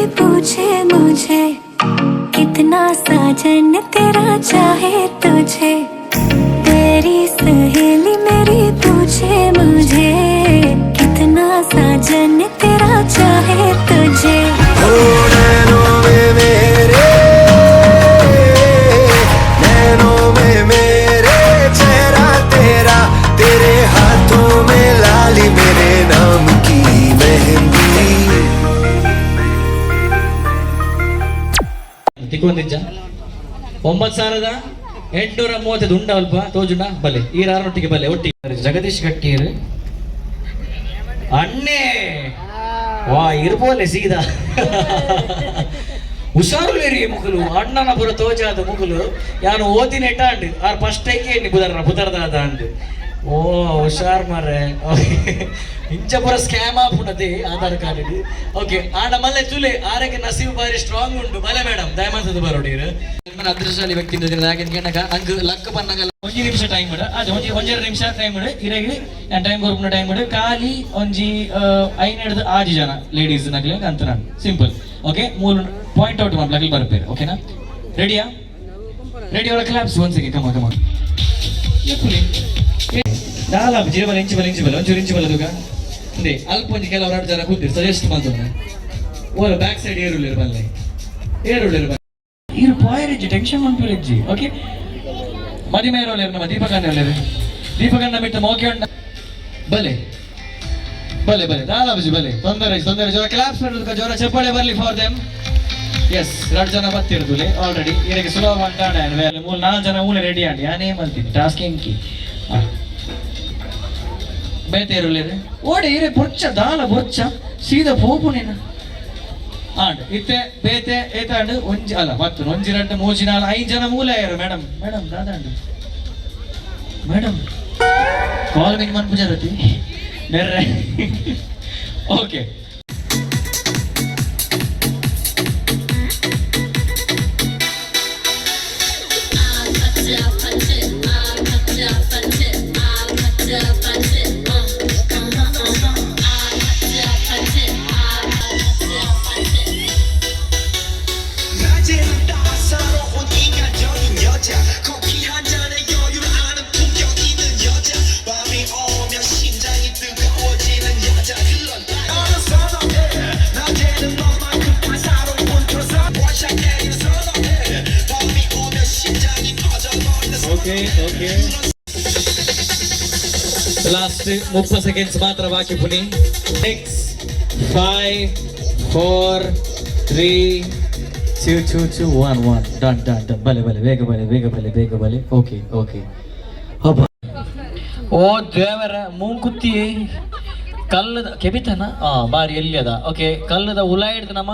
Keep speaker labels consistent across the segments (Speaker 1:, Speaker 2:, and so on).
Speaker 1: पूछे मुझे कितना साजन तेरा चाहे तुझे, तेरी सहेली मेरी पूछे मुझे कितना साजन तेरा चाहे तुझे।
Speaker 2: नैनों में मेरे, नैनों में मेरे चेहरा तेरा, तेरे हाथों में लाली मेरे नाम की मेहंदी।
Speaker 3: ತಿಕ್ಕೊಂದಿಜ್ಜ 9,830 ಉಂಡ ಅಲ್ಪ ತೋಜುಂಡ ಬಲೆ ಈ ರಾರೊಟ್ಟಿಗೆ ಬಲೆ ಒಟ್ಟಿಗೆ ಜಗದೀಶ್ ಗಟ್ಟೀರ್ ಅಣ್ಣೆ ವಾ ಇರ್ಬೋಲೆ ಸೀದಾ ಹುಷಾರುಲೇರಿ ಮುಗುಲು ಅಣ್ಣನ ಪುರ ತೋಜಾದ ಮುಗುಲು ಯಾನು ಓದಿನ ಎಟ್ಟಾಂಡು ಆರ್ ಫಸ್ಟ್ ಐಕೆ ಬುಧರದ ಅಂಡು ಓ ಹುಷಾರ್ ಮಾರೆ ಇಂಚ ಪುರ ಸ್ಕ್ಯಾಮ್ ಆಪುಣದೆ ಆಧಾರ್ ಕಾರ್ಡ್ ಓಕೆ ಆಂಡ ಮಲ್ಲೆ ತುಲೆ ಆರೆಗೆ ನಸೀಬ್ ಬಾರಿ ಸ್ಟ್ರಾಂಗ್ ಉಂಡು ಬಲೆ ಮೇಡಮ್ ದಯಮಾಡ್ತದೆ ಬರೋಡೀರು ಅದೃಷ್ಟಶಾಲಿ ವ್ಯಕ್ತಿ ನಂಗೆ ಲಕ್ಕ ಪನ್ನಗಲ್ಲ 1 ನಿಮಿಷ ಟೈಮ್ ಇಡ ಅದು 1 ನಿಮಿಷ ಟೈಮ್ ಇಡು ಇರಗಿ ಟೈಮ್ ಕೊರ್ಪುನ ಟೈಮ್ ಇಡು ಖಾಲಿ ಒಂಜಿ 5 6 ಜನ ಲೇಡೀಸ್ ನಗ್ಲೆ ಅಂತ ನಾನು ಸಿಂಪಲ್ ಓಕೆ ಮೂರು ಪಾಯಿಂಟ್ ಔಟ್ ಮಾಡ್ಲಕ್ಕೆ ಬರ್ಬೇರೆ ಓಕೆನಾ ರೆಡಿಯಾ ರೆಡಿ ಅವರ ಕ್ಲಾಪ್ಸ್ ಒನ್ ಸೆಕೆಂಡ್ ಕಮ ಕಮ ಎಪ್ಪುಲಿ ದಾಲ ಜಿರಬಲ ಇಂಚಿ ಬಲ ಒಂಚೂರು ಇಂಚಿ ಬಲ ದುಗ ಅಂದೆ ಅಲ್ಪ ಒಂಜಿ ಕೆಲವು 2 ಜನ ಕೂತಿರು ಸಜೆಸ್ಟ್ ಮಾಡ್ತೋಣ ಓಲ ಬ್ಯಾಕ್ ಸೈಡ್ ಏರುಳಿರು ಬಲ್ಲೆ ಏರುಳಿರು ಇರು ಪಾಯರಿಜ್ಜಿ ಟೆನ್ಷನ್ ಮಾಡ್ಬಿರಿಜ್ಜಿ ಓಕೆ ಮದಿಮೇರೋಲೇರು ನಮ್ಮ ದೀಪಕಣ್ಣ ಬಿಟ್ಟು ಮೋಕೆ ಉಂಡ ಬಲೆ ಬಲೆ ಬಲೆ ದಾಲಾಬಜಿ ಬಲೆ ತೊಂದರೆ ಜೋರ ಕ್ಲಾಪ್ಸ್ ಮಾಡೋದಕ್ಕೆ ಜೋರ ಚಪ್ಪಾಳೆ ಬರಲಿ ಫಾರ್ ದೆಮ್ ಎಸ್ 2 ಜನ ಬತ್ತಿರುದುಲೆ ಆಲ್ರೆಡಿ ಇದಕ್ಕೆ ಸುಲಭ ಅಂಟಾಡ 3-4 ಜನ ಊಳೆ ರೆಡಿ ಆಂಡಿ ಯಾನೇ ಮಾಡ್ತೀನಿ ಟಾಸ್ಕಿಂಗ್ ಕಿ ಬೇತೇರುಲೇರು ಓಡಿ ಇರೆ ಬೊಚ್ಚ ದಾಲ ಬೊಚ್ಚ ಸೀದಾ ಪೋಪು ನೀನು ಆಂಡ್ ಇತ್ತೆ ಬೇತೆ ಏತಾಂಡು ಒಂಜಿ ಅಲ್ಲ ಮತ್ತು ಒಂಜಿ 2 3 4 5 ಜನ ಮೂಲೆ ಆಯರು ಮೇಡಮ್ ದಾದಾಂಡು ಮೇಡಮ್ ಕಾಲ್ ಮಿಂಗ್ ಮನ್ ಪೂಜಾರತಿ ನೆರ್ರೆ ಓಕೆ ಓಕೆ ಲಾಸ್ಟ್ 30 ಸೆಕೆಂಡ್ಸ್ ಮಾತ್ರ ಬಾಕಿ ಪುನಿ 6 5 4 3 2 1 ಡನ್ ಬಲೆ ಬೇಗ ಬಲೆ ಓಕೆ ಓ ದೇವರ ಮೂಂಕುತ್ತಿ ಕಲ್ಲದ ಕೆಬಿತನ ಬಾರಿ ಎಲ್ಲಿ ಅದ ಓಕೆ ಕಲ್ಲದ ಉಲ ಹಿಡ್ದು ನಮ್ಮ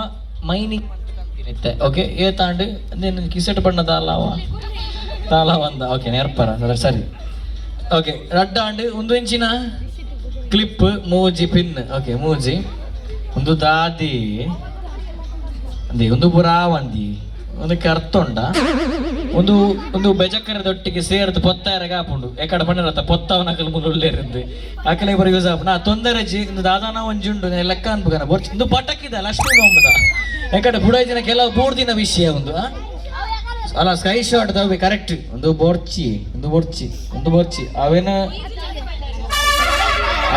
Speaker 3: ಮೈನಿ ಓಕೆ ಏತಾಂಡು ನೀನು ಕಿಸೆಟ್ ಬಣ್ಣದ ಅಲ್ಲವ ತಾಲ ಒಂದ ಓಕೆ ನೇರ್ಪರ ಸರಿ ಓಕೆ ರಡ್ಡಾಂಡು 1 ಇಂಚಿನ ಕ್ಲಿಪ್ ಮೂಜಿ ಪಿನ್ ಓಕೆ ಮೂಜಿ ಒಂದು ದಾದಿ ಅಂದಿ ಒಂದು ಪುರಾವಂದಿ ಒಂದಕ್ಕೆ ಅರ್ಥ ಉಂಡ ಒಂದು ಬೆಜಕ್ಕರದೊಟ್ಟಿಗೆ ಸೇರ್ದು ಪೊತ್ತಾಯರಗ ಹಾಪುಂಡು ಎಕಡೆ ಪಂಡಿರತ್ತ ಪೊತ್ತವನಕಲ್ ಮುಳ್ಳೆರಿಂದು ಅಕಲೆ ಬರ ಯೂಸ್ ಆಪುನ ತೊಂದರೆಜಿ ಒಂದು ದಾದಾನ ಒಂಜುಂಡು ಲೆಕ್ಕ ಅನ್ಬೇಕನ ಒಂದು ಪಟಕ್ಕಿದ ಲಕ್ಷ್ಮೀ ಬೊಮ್ಮದ ಎಕಡೆ ಬುಡೈದಿನ ಕೆಲವು ಪೂರ್ತಿನ ವಿಷಯ ಒಂದು ಅಲ್ಲ ಸ್ಕೈ ಶಾಟ್ ತಗೋಬೇಕು ಕರೆಕ್ಟ್ ಒಂದು ಬೋರ್ಚಿ ಅವೇನ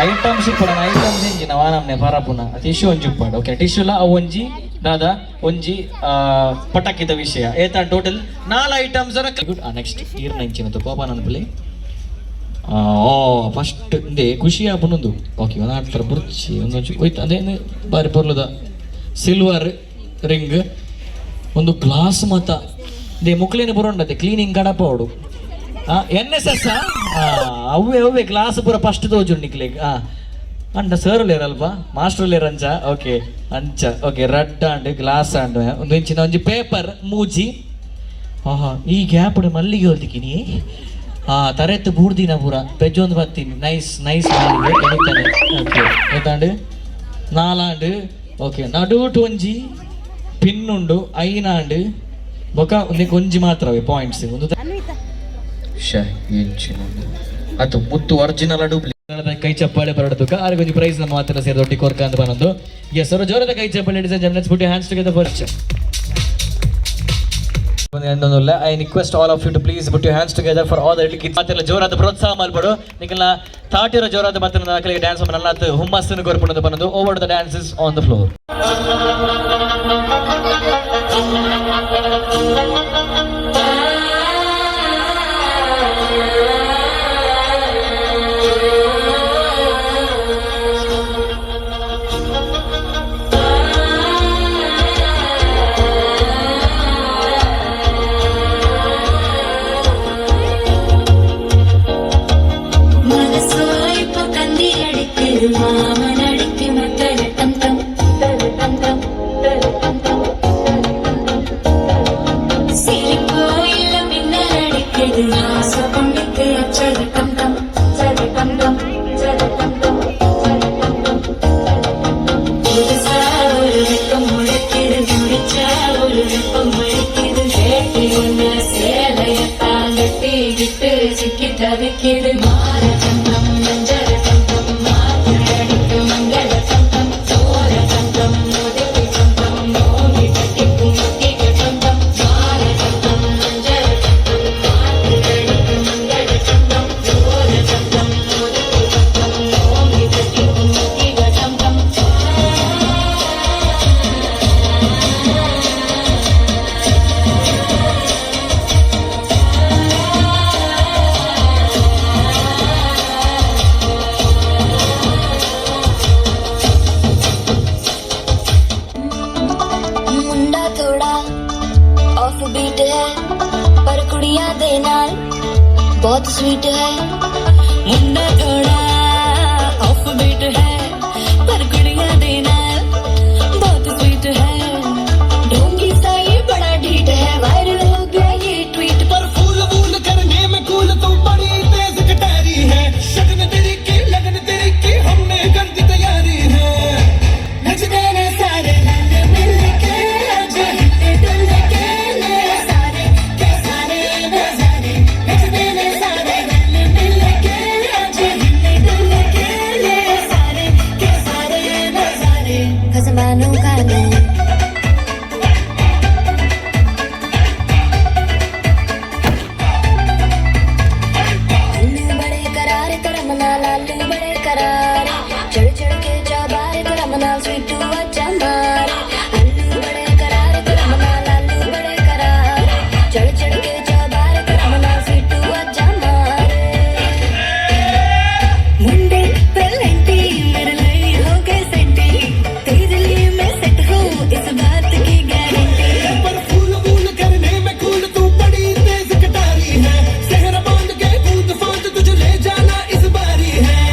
Speaker 3: ಐಟಮ್ಸ್ ಇಪ್ಪಡ ಐಟಮ್ಸ್ ಇಂಜಿ ನವಾನಮ್ನೆ ಪರಪುನ ಟಿಶ್ಯೂ ಒಂಜಿ ಉಪ್ಪಾಡು ಓಕೆ ಟಿಶ್ಯೂಲ ಅವು ಒಂಜಿ ದಾದ ಒಂಜಿ ಪಟಕ್ಕಿದ ವಿಷಯ ಏತ ಟೋಟಲ್ 4 ಐಟಮ್ಸ್ ಗುಡ್ ನೆಕ್ಸ್ಟ್ ಈರ್ನ ಇಂಚಿನದು ಕೋಪ ನನ್ಪಲೆ ಓ ಫಸ್ಟ್ ಇಂದೆ ಖುಷಿ ಆಪುನೊಂದು ಓಕೆ ಒಂದು ಆಡ್ತಾರೆ ಬುರ್ಚಿ ಒಂದೊಂಚು ಹೋಯ್ತು ಅದೇನು ಬಾರಿ ಪೊರ್ಲದ ಸಿಲ್ವರ್ ರಿಂಗ್ ಒಂದು ಗ್ಲಾಸ್ ಮತ ದೇ ಮುಕ್ಲಿನ ಬರೋಂಡದೆ ಕ್ಲೀನಿಂಗ್ ಕಡಪ ಅವಡು NSS ಅವೇ ಕ್ಲಾಸ್ ಪೂರ ಫಸ್ಟ್ ತೋಜುಂಡು ನಿಕ್ಲೆಗ್ ಅಂಡ ಸರ್ ಲೇರಲ್ಪ ಮಾಸ್ಟರ್ ಲೇರಂಚ ಓಕೆ ಅಂಚ okay red and glass and ಒಂದು ಇಂಚಿನ ಒಂಜಿ ಪೇಪರ್ ಮೂಜಿ ಈ ಗ್ಯಾಪ್ ಮಲ್ಲಿಗೆ ಹೊಲ್ದಿಕ್ಕಿನಿ ತರೆತ್ತು ಬೂರ್ದಿನ ಪೂರ ಪೆಜ್ಜೊಂದು ಬತ್ತೀನಿ ನೈಸ್ ಓಕೆ ಏತಾಂಡು 4 ಓಕೆ ನಡುಟು ಒಂಜಿ ಪಿನ್ ಉಂಡು ಐನಾಂಡ್ ಬೊಕ ಒಂಜಿ ಮಾತ್ರವೇ ಪಾಯಿಂಟ್ಸ್ ಒಂದು ಅದು ಮುತ್ತು ಒರಿಜಿನಲ್ ಡೂಪ್ಲಿಕೇಟ್ ಕೈ ಚಪ್ಪಾಳೆ ಬರಡದುಕ ಅವ್ರಿಗೆ ಒಂದು ಪ್ರೈಸ್ ನಮ್ಮ ಮಾತ್ರ ಸೇರಿ ಒಟ್ಟಿ ಕೋರ್ಕ ಅಂತ ಬಂದು ಎಸ್ ಅವರು ಜೋರದ ಕೈ ಚಪ್ಪಾಳೆ ladies and gents put your hands together first. I request all of you to please put your hands together for all the little kids. ಮಾತೆಲ್ಲ ಜೋರಾದ ಪ್ರೋತ್ಸಾಹ ಮಾಡ್ಬಿಡು ನಿಕಲ್ನ ತಾಟಿರೋ ಜೋರಾದ ಬತ್ತನ ಅಕಲಿಗೆ ಡ್ಯಾನ್ಸ್ ಮಾಡಲ್ಲ ಹುಮ್ಮಸ್ಸನ್ನು ಕೋರ್ಪುಣದ ಬಂದು over the dances on the floor.
Speaker 1: மாமனடிக்கு மக்கள் டம் டம் டம் டம் டம் டம் சிரிப்போ இல்ல மின்னல் அடிக்குது ஆசை பொண்ணுக்கு அச்சது டம் டம் சது டம் டம் சது டம் டம் புதுசா ஒரு வெப்பம் முளைக்குது முடிச்சா ஒரு வெப்பம் முளைக்குது கேட்டு ஒன்று சேலையத்தான் கட்டிக்கிட்டு சிக்கி தவிக்குது மாற டம் டம் மஞ்சள் बीट है पर कुड़ियां दे नाल बहुत स्वीट है मुंडा थोड़ा ऑफ बीट है पर कुड़ियां दे नाल बहुत स्वीट है ढोंगी सा ये बड़ा ढीठ है वायरल हो गया ये ट्वीट पर फूल फूल करने में कूल तो बड़ी तेज कटारी है लगन तेरी की हमने कर दी तैयारी है नचने ने सारे रंग मिल के आज हिलते डुल के Manu Kane Allu bade करार तेरा मना लालू बड़े करार चढ़ चढ़ के जाबारे तेरा मना स्वीट अच्छा मारे अल्लू बड़े करार तेरा मना लालू बड़े करार चढ़ चढ़ के जाबारे तेरा मना स्वीट अच्छा मारे मुंडे पेलेंटी मेरे लिए हो गए सेंटी तेरे लिए मैं सेट हूँ इस बात की गारंटी
Speaker 2: पर फूल फूल करने में कूल तू बड़ी तेज कटारी है सहरा बांध के कूद फांद तुझे ले जाना इस बारी है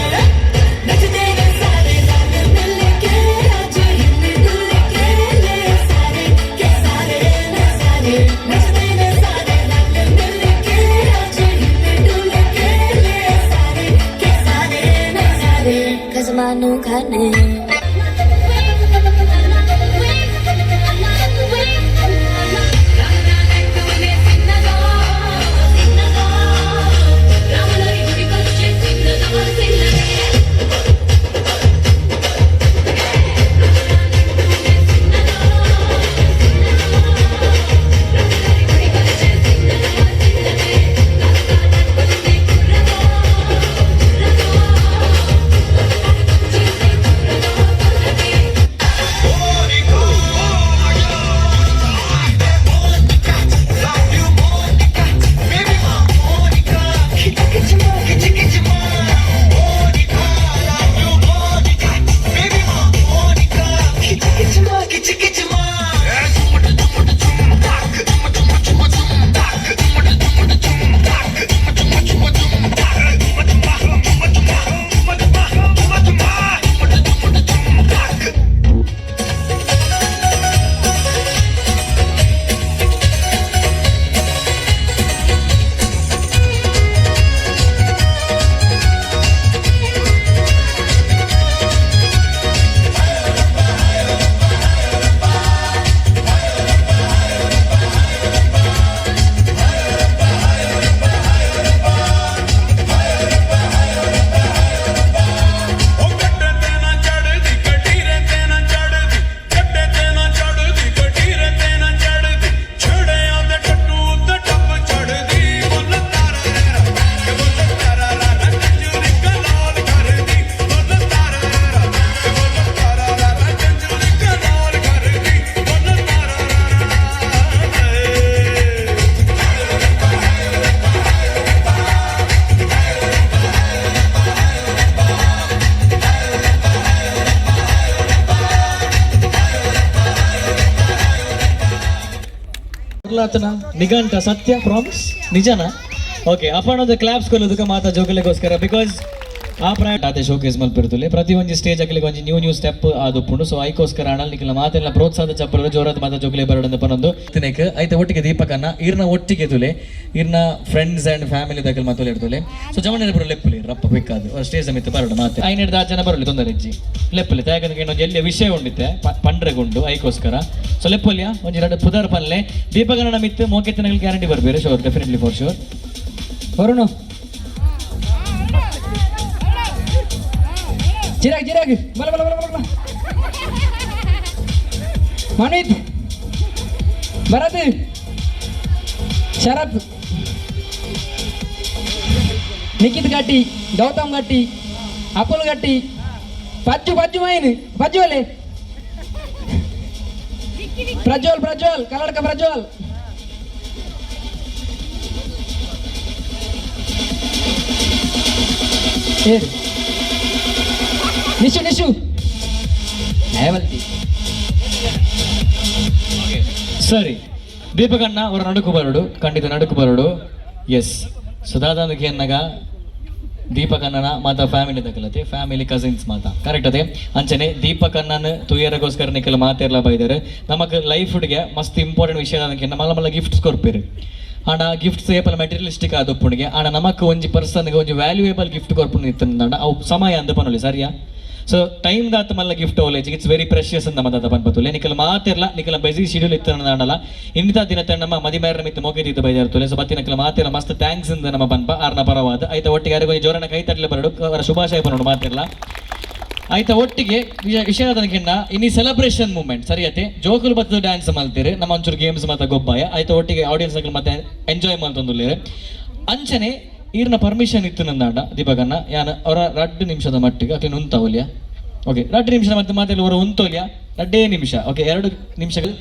Speaker 1: नचते ने सारे रंग मिल के आज हिल डुल के ले सारे के सारे नजारे नचते ने सारे रंग मिल के आज हिल डुल के ले सारे के सारे नजारे खजमानू खाने
Speaker 3: ಬರ್ಲಾತನ ನಿಘಂಟ ಸತ್ಯ ಪ್ರಾಮಿಸ್ ನಿಜನಾ ಓಕೆ ಅಪ್ಪನೊಂದು ಕ್ಲಾಪ್ಸ್ ಕೊಲ್ಲೋದಕ್ಕೆ ಮಾತಾ ಜೋಕಲೆಗೋಸ್ಕರ ಬಿಕಾಸ್ ಆ ಪ್ರಾಯ ಶೋಕೇಸ್ ಮಲ್ಪಿರ್ತಲೆ ಪ್ರತಿ ಒಂಜಿ ಸ್ಟೇಜ್ ಆಗಲಿಕ್ಕೆ ಒಂಜಿ ನ್ಯೂ ಸ್ಟೆಪ್ ಆದುಪ್ಪುಂಡು ಸೊ ಐಕೋಸ್ಕರ ಅಣ್ಣ ನಿಖಿಲ ಮಾತೆಲ್ಲ ಪ್ರೋತ್ಸಾಹದ ಚಪ್ಪಲ ಜೋರಾದ ಮಾತಾ ಜೋಕಲೆ ಬರೋದಂತ ಪನ್ನೊಂದು ತಿನೇಕ್ ಐತೆ ಒಟ್ಟಿಗೆ ದೀಪಕನ್ನ ಇರ್ನ ಒಟ್ಟಿಗೆ ತುಲೆ ಇರ್ನ ಫ್ರೆಂಡ್ಸ್ ಅಂಡ್ ಫ್ಯಾಮಿಲಿ ದಾಖಲೆ ಮಾತುಲೆ ಇರ್ತಲೆ ಸೊ ಜವನ ಬರೋ ಲೆಪ್ಪಲಿ ರಪ್ಪ ಬೇಕಾದು ಸ್ಟೇಜ್ ಸಮಿತಿ ಬರೋಣ ಮಾತೆ ಐನೆಡ್ದು 10 ಜನ ಬರಲಿ ತೊಂದರೆ ಇಜ್ಜಿ ಲೆಪ್ಪಲಿ ಯಾಕಂದ್ರೆ ಇನ್ನೊಂದು ಎಲ್ಲಿ ವಿಷಯ ಉಂಡಿತ್ತೆ ಪಂಡ್ರೆಗುಂಡು ಐಕೋಸ್ಕರ ಸೊ ಲೆಪ್ಪಲ್ಯ ಒಂಜಿ 2 ಪುದರ್ ಪಲ್ಲೆ ದೀಪಕನ್ನ ಮಿತ್ತು ಮೋಕೆತ್ತನಗಳು ಗ್ಯಾರಂಟಿ ಬರ್ಬೇರೆ ಶೋರ್ ಡೆಫಿನೆಟ್ಲಿ ಫಾರ್ ಶೋರ್ ಬರೋಣ
Speaker 4: ಚಿರಾಗ್ ಚಿರಾಗ್ ಬಲ ಬಲ ಬಲ ಬಲ ಮನೀತ್ ಭರತ್ ಶರತ್ ನಿಖಿತ್ ಗಟ್ಟಿ ಗೌತಮ್ ಗಟ್ಟಿ ಅಪುಲ್ ಗಟ್ಟಿ ಪಜ್ಜು ಪಜ್ಜು ಮೈನ್ ಪಜ್ಜು ಅಲ್ಲೇ ಪ್ರಜ್ವಲ್ ಪ್ರಜ್ವಲ್ ಕಲ್ಲಡ್ಕ ಪ್ರಜ್ವಲ್ ಹೇಳಿ ನಿಶು ನಿಶು
Speaker 3: ಸರಿ ದೀಪಕಣ್ಣ ಅವರ ನಡುಕು ಬರಡು ಖಂಡಿತ ನಡುಕು ಬರಡು ಎಸ್ ಸುಧಾದಾಂದಕ್ಕೆ ಎನ್ನಗ ದೀಪಕಣ್ಣನ ಮಾತಾ ಫ್ಯಾಮಿಲಿ ತಗಲತೆ ಫ್ಯಾಮಿಲಿ ಕಸಿನ್ಸ್ ಮಾತಾ ಕರೆಕ್ಟ್ ಅದೇ ಅಂಚನೆ ದೀಪಕಣ್ಣನ ತುಯ್ಯರಗೋಸ್ಕರ ನಿಖಿಲ ಮಾತೆಲ್ಲ ಬೈದಾರೆ ನಮಗೆ ಲೈಫ್ಗೆ ಮಸ್ತ್ ಇಂಪಾರ್ಟೆಂಟ್ ವಿಷಯ ಅದಕ್ಕೆ ಮಲ್ಲ ಮಲ್ಲ ಗಿಫ್ಟ್ಸ್ ಕೊರ್ಪೇರು ಆಂಡ ಗಿಫ್ಟ್ಸ್ ಏಪಲ್ ಮೆಟೀರಿಯಲಿಸ್ಟಿಕ್ ಆದಪ್ಪುಣಿಗೆ ಆಂಡ ನಮಕ್ ಒಂಜಿ ಪರ್ಸನ್ಗೆ ಒಂಜಿ ವ್ಯಾಲ್ಯೂಯೇಬಲ್ ಗಿಫ್ಟ್ ಕೊರ್ಪುಣಿ ಇತ್ತಂಡ ಅವು ಸಮಯ ಅಂದ ಪನೊಲಿ ಸರಿಯಾ ಸೊ ಟೈಮ್ ದಾತ ಮಲ್ಲ ಗಿಫ್ಟ್ ಓಲೇಜ್ ಇಟ್ಸ್ ವೆರಿ ಪ್ರೆಷಿಯಸ್ ಅಂತ ಮತ ಪನ್ಪತ್ತುಲೆ ನಿಖಲ ಮಾತಿರ್ಲ ನಿಖಲ ಬೆಸಿ ಶೆಡ್ಯೂಲ್ ಇತ್ತಂಡಲ್ಲ ಇನ್ನಿತ ದಿನ ನಮ್ಮ ಮದಿಮೇರ ಮಿತ್ತು ಮೋಕೆ ಬೈದಿರ್ತಲೆ ಸೊ ಬತ್ತಿ ನಿಖಲ ಮಾತಿರ್ಲ ಮಸ್ತ್ ಥ್ಯಾಂಕ್ಸ್ ಇಂದ ನಮ್ಮ ಪನ್ಪ ಆರ್ನ ಪರವಾದ ಆಯ್ತಾ ಒಟ್ಟಿಗೆ ಯಾರಿಗೂ ಜೋರನ ಕೈ ತಟ್ಟಲೆ ಬರಡು ಅವರ ಶುಭಾಶಯ ಬರೋಡು ಮಾತಿರ್ಲ ಆಯ್ತಾ ಒಟ್ಟಿಗೆ ವಿಷಯ ತನಕಿನ್ನ ಇನ್ನಿ ಸೆಲೆಬ್ರೇಷನ್ ಮೂಮೆಂಟ್ ಸರಿಯತೆ ಜೋಕುಲು ಬತ್ತದ ಡ್ಯಾನ್ಸ್ ಮಲ್ತೀರಿ ನಮ್ಮ ಒಂಚೂರು ಗೇಮ್ಸ್ ಮತ್ತೆ ಗೊಬ್ಬಾಯ ಆಯ್ತಾ ಒಟ್ಟಿಗೆ ಆಡಿಯನ್ಸ್ ಮತ್ತೆ ಎಂಜಾಯ್ ಮಾಡ್ತಂದುಲ್ಲೇರಿ ಅಂಚನೆ ಈರ್ನ ಪರ್ಮಿಷನ್ ಇತ್ತು ನಂದಾಂಡ ದೀಪಕನ್ನ ಯಾನ ಅವರ 2 ನಿಮಿಷದ ಮಟ್ಟಿಗೆ ಅಕ್ಕೆ ಉಂತವಲ್ಯ ಓಕೆ 2 ನಿಮಿಷ ಮತ್ತೆ ಮಾತೆಲ್ಲ ಅವರ ಉಂತೋಲ್ಯ 2 ನಿಮಿಷ ಓಕೆ 2 ನಿಮಿಷಗಳು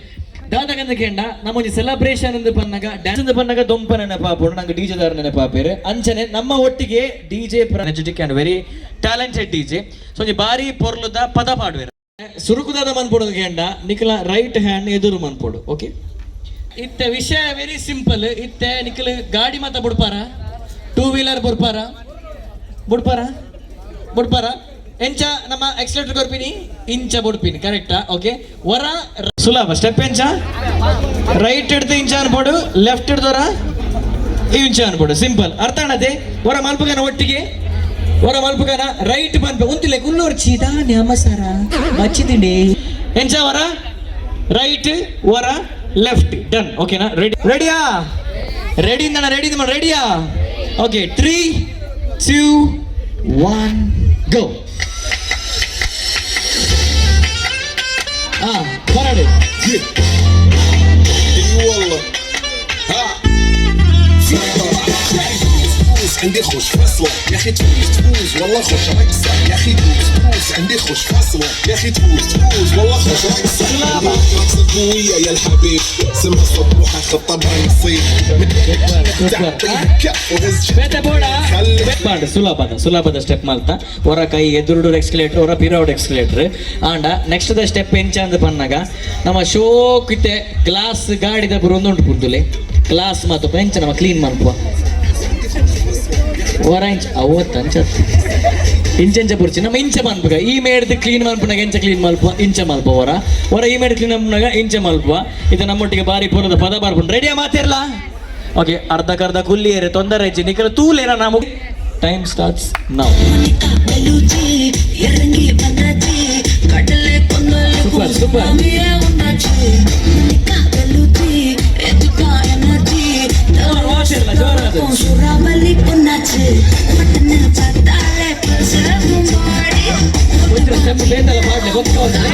Speaker 3: ದಾದಗಂದ ಕೇಂಡ ನಮ್ಮೊಂದು ಸೆಲೆಬ್ರೇಷನ್ ಎಂದು ಪನ್ನಗ ಡ್ಯಾನ್ಸ್ ಎಂದು ಪನ್ನಗ ದೊಂಪ ನೆನಪಾಪುಡು ನಂಗೆ ಡಿಜೆ ದಾರ ನೆನಪಾಪೇರು ಅಂಚನೆ ನಮ್ಮ ಒಟ್ಟಿಗೆ DJ energetic and very talented DJ so ಒಂಜಿ ಬಾರಿ ಪೊರ್ಲುದ ಪದ ಪಾಡುವೆರು ಸುರುಕುದಾದ ಮನ್ಪೊಡು ಕೇಂಡ ನಿಖಲ ರೈಟ್ ಹ್ಯಾಂಡ್ ಎದುರು ಮನ್ಪೊಡು ಓಕೆ ಇತ್ತೆ ವಿಷಯ ವೆರಿ ಸಿಂಪಲ್ ಇತ್ತೆ ನಿಖಲ ಗಾಡಿ ಮಾತ ಬುಡ್ಪಾರ 2 ವೀಲರ್ ಬುಡ್ಪಾರ ಎಂಚ ನಮ್ಮ ಎಕ್ಸಲೇಟರ್ ಕೊರ್ಪಿನಿ ಇಂಚ ಬುಡ್ಪಿನಿ ಕರೆಕ್ಟಾ ಓಕೆ ವರ ಸುಲಭ ಸ್ಟೆಪ್ ಎಂಚ ರೈಟ್ ಹಿಡ್ದು ಇಂಚ ಅನ್ಬೋಡು ಲೆಫ್ಟ್ ಹಿಡ್ದವರ ಇಂಚ ಅನ್ಬೋಡು ಸಿಂಪಲ್ ಅರ್ಥ ಅಣ್ಣದೆ ವರ ಮಲ್ಪಗನ ಒಟ್ಟಿಗೆ ವರ ಮಲ್ಪಗನ ರೈಟ್ ಪನ್ಪೆ ಉಂತಿಲೆ ಕುಲ್ಲೋರ್ ಚೀದಾ ನ್ಯಾಮಸರ ಮಚ್ಚಿದಿಂಡೆ ಎಂಚ ವರ ರೈಟ್ ವರ ಲೆಫ್ಟ್ ಡನ್ ಓಕೆನಾ ರೆಡಿಯಾ ರೆಡಿಯಾ ಓಕೆ 3 2 1 ಗೋ ಬರಡು
Speaker 5: والله ها عندي خوش فصلة يا اخي تفوز والله خوش رقصة يا اخي تفوز عندي خوش فصلة يا اخي تفوز والله خوش رقصة رقصة قوية يا الحبيب سمها صبوحة خطبها نصيب
Speaker 3: ಸುಲಭದ ಸ್ಟೆಪ್ ಮಾಡ್ತಾ ಹೊರ ಕೈ ಎದುರುಡು ಎಕ್ಸ್ಕಲೇಟರ್ ಹೊರ ಪಿರೋಡ್ ಎಕ್ಸ್ಕಲೇಟರ್ ಆಂಡ ನೆಕ್ಸ್ಟ್ ದ ಸ್ಟೆಪ್ ಎಂಚ ಅಂದ ಪನ್ನಾಗ ನಮ್ಮ ಶೋಕಿತೆ ಗ್ಲಾಸ್ ಗಾಡಿದ ಬುರು ಒಂದುಂಟು ಪುರ್ತುಲೆ ಗ್ಲಾಸ್ ಮಾತು ಬೆಂಚ ನಮ್ಮ ಕ್ಲೀನ್ ಮಾಡ್ಕುವ ಹೊರ ಇಂಚ ಅವತ್ತು ಅಂಚತ್ ಇಂಚೆಂಚ ಪುರ್ಚಿ ನಮ್ಮ ಇಂಚ ಮನ್ಪುಗ ಈ ಮೇಡ್ದು ಕ್ಲೀನ್ ಮನ್ಪುನಾಗ ಎಂಚ ಕ್ಲೀನ್ ಮಲ್ಪ ಇಂಚ ಮಲ್ಪ ಹೊರ ಈ ಮೇಡ್ ಕ್ಲೀನ್ ಮನ್ಪುನಾಗ ಇಂಚ ಮಲ್ಪುವ ಇದು ನಮ್ಮೊಟ್ಟಿಗೆ ಬಾರಿ ಪೂರದ ಪದ ಬರ್ಪುಂಡು ರೆಡಿಯಾ ಮಾತಿರ್ಲಾ ಓಕೆ ಅರ್ಧಕರ್ಧ ಕುಲ್ಲಿಯರೆ ತೊಂದರೆ ಇಜ್ಜಿ ನಿಖಲ ತೂಲೇನ ನಾವು time starts now super super step ಬೇಕಲ್ಲ ಮಾಡ್ಲಿ ಗೊತ್ತಾಗ್ತದೆ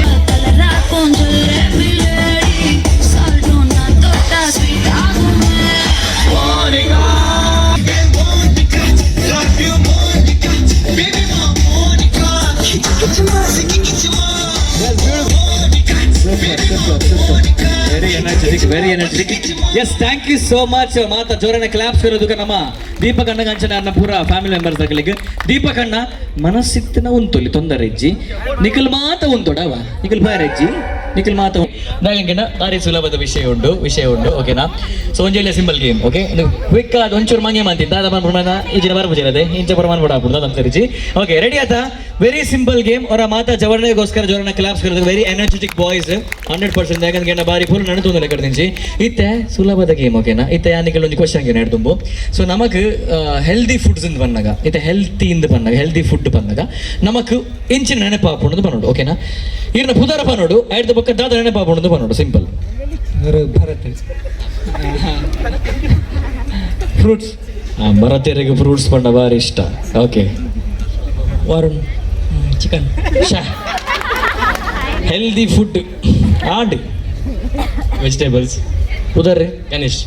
Speaker 3: very energetic yes thank you so much ಮಾತಾ ಜೋರನ ಕ್ಲಾಪ್ಸ್ ಇರೋದಕ್ಕೆ ನಮ್ಮ ದೀಪಕಣ್ಣ ಅಂಚನೆ ಅನ್ನ ಪೂರ ಫ್ಯಾಮಿಲಿ ಮೆಂಬರ್ಸ್ ತಗಲಿಕ್ಕೆ ದೀಪಕಣ್ಣ ಮನಸ್ಸಿತ್ತಿನ ಉಂತೊಲಿ ತೊಂದರೆ ಇಜ್ಜಿ ನಿಖಲ್ ಮಾತ ಉಂತೊಡವ ನಿಖಲ್ ಬಾರ ಇಜ್ಜಿ ನಿಖಿಲ್ ಮಾತು ದಾಗಂಗೆನ ಭಾರಿ ಸುಲಭದ ವಿಷಯ ಉಂಟು ಓಕೆನಾ. ಸೊ ಒಂಜೊಳ್ಳೆ ಸಿಂಪಲ್ ಗೇಮ್ ಓಕೆ. ಕ್ವಿಕ್ ಆದ ಒಂಚೂರು ಮಂಗೆ ಮಾತಿದ್ದ ಅದ ಪ್ರಮಾಣ ಈಜಿನ ಬರಬುಜಿರದೆ ಇಂಚ ಪ್ರಮಾಣ ಕೂಡ ಹಾಕ್ಬಿಡ್ದು ಅದನ್ನು ಸರಿಜಿ. ಓಕೆ ರೆಡಿ ಆಯ್ತಾ? ವೆರಿ ಸಿಂಪಲ್ ಗೇಮ್ ಅವರ ಮಾತಾ ಜವರ್ಣೆಗೋಸ್ಕರ ಜೋರನ್ನ ಕ್ಲಾಪ್ಸ್ ಕರೆದು ವೆರಿ ಎನರ್ಜೆಟಿಕ್ ಬಾಯ್ಸ್ 100%. ಯಾಕಂದ್ರೆ ಬಾರಿ ಫುಲ್ ನಡು ತೊಂದರೆ ಕಡ್ದಿಂಚಿ ಇತ್ತೆ ಸುಲಭದ ಗೇಮ್ ಓಕೆನಾ. ಇತ್ತೆ ಯಾನಿಗೆ ಒಂದು ಕ್ವಶನ್ ಗೆ ನಡು ತುಂಬು. ಸೊ ನಮಕ್ ಹೆಲ್ದಿ ಫುಡ್ಸ್ ಇಂದ ಬಂದಾಗ ಇತ್ತೆ ಹೆಲ್ತಿ ಇಂದ ಬಂದಾಗ ಹೆಲ್ದಿ ಫುಡ್ ಬಂದಾಗ ನಮಕ್ ಇಂಚಿನ ನೆನಪು ಹಾಕೊಂಡು ಬನ್ನೋಡು ಓಕೆನಾ. ಇರ್ನ ಪುದರ ಪನ್ನೋಡು ಐದು ಪಕ್ಕ ದಾದ ನೆನಪು ಹಾಕೊಂಡು ಬನ್ನೋಡು ಸಿಂಪಲ್. ಫ್ರೂಟ್ಸ್ ಭರತರಿಗೆ ಫ್ರೂಟ್ಸ್ ಪಂಡ ಭಾರಿ ಇಷ್ಟ okay. Varun chicken healthy food ಆಡ್ ವೆಜಿಟೇಬಲ್ಸ್ ಪುದರ್ ಗಣೇಶ್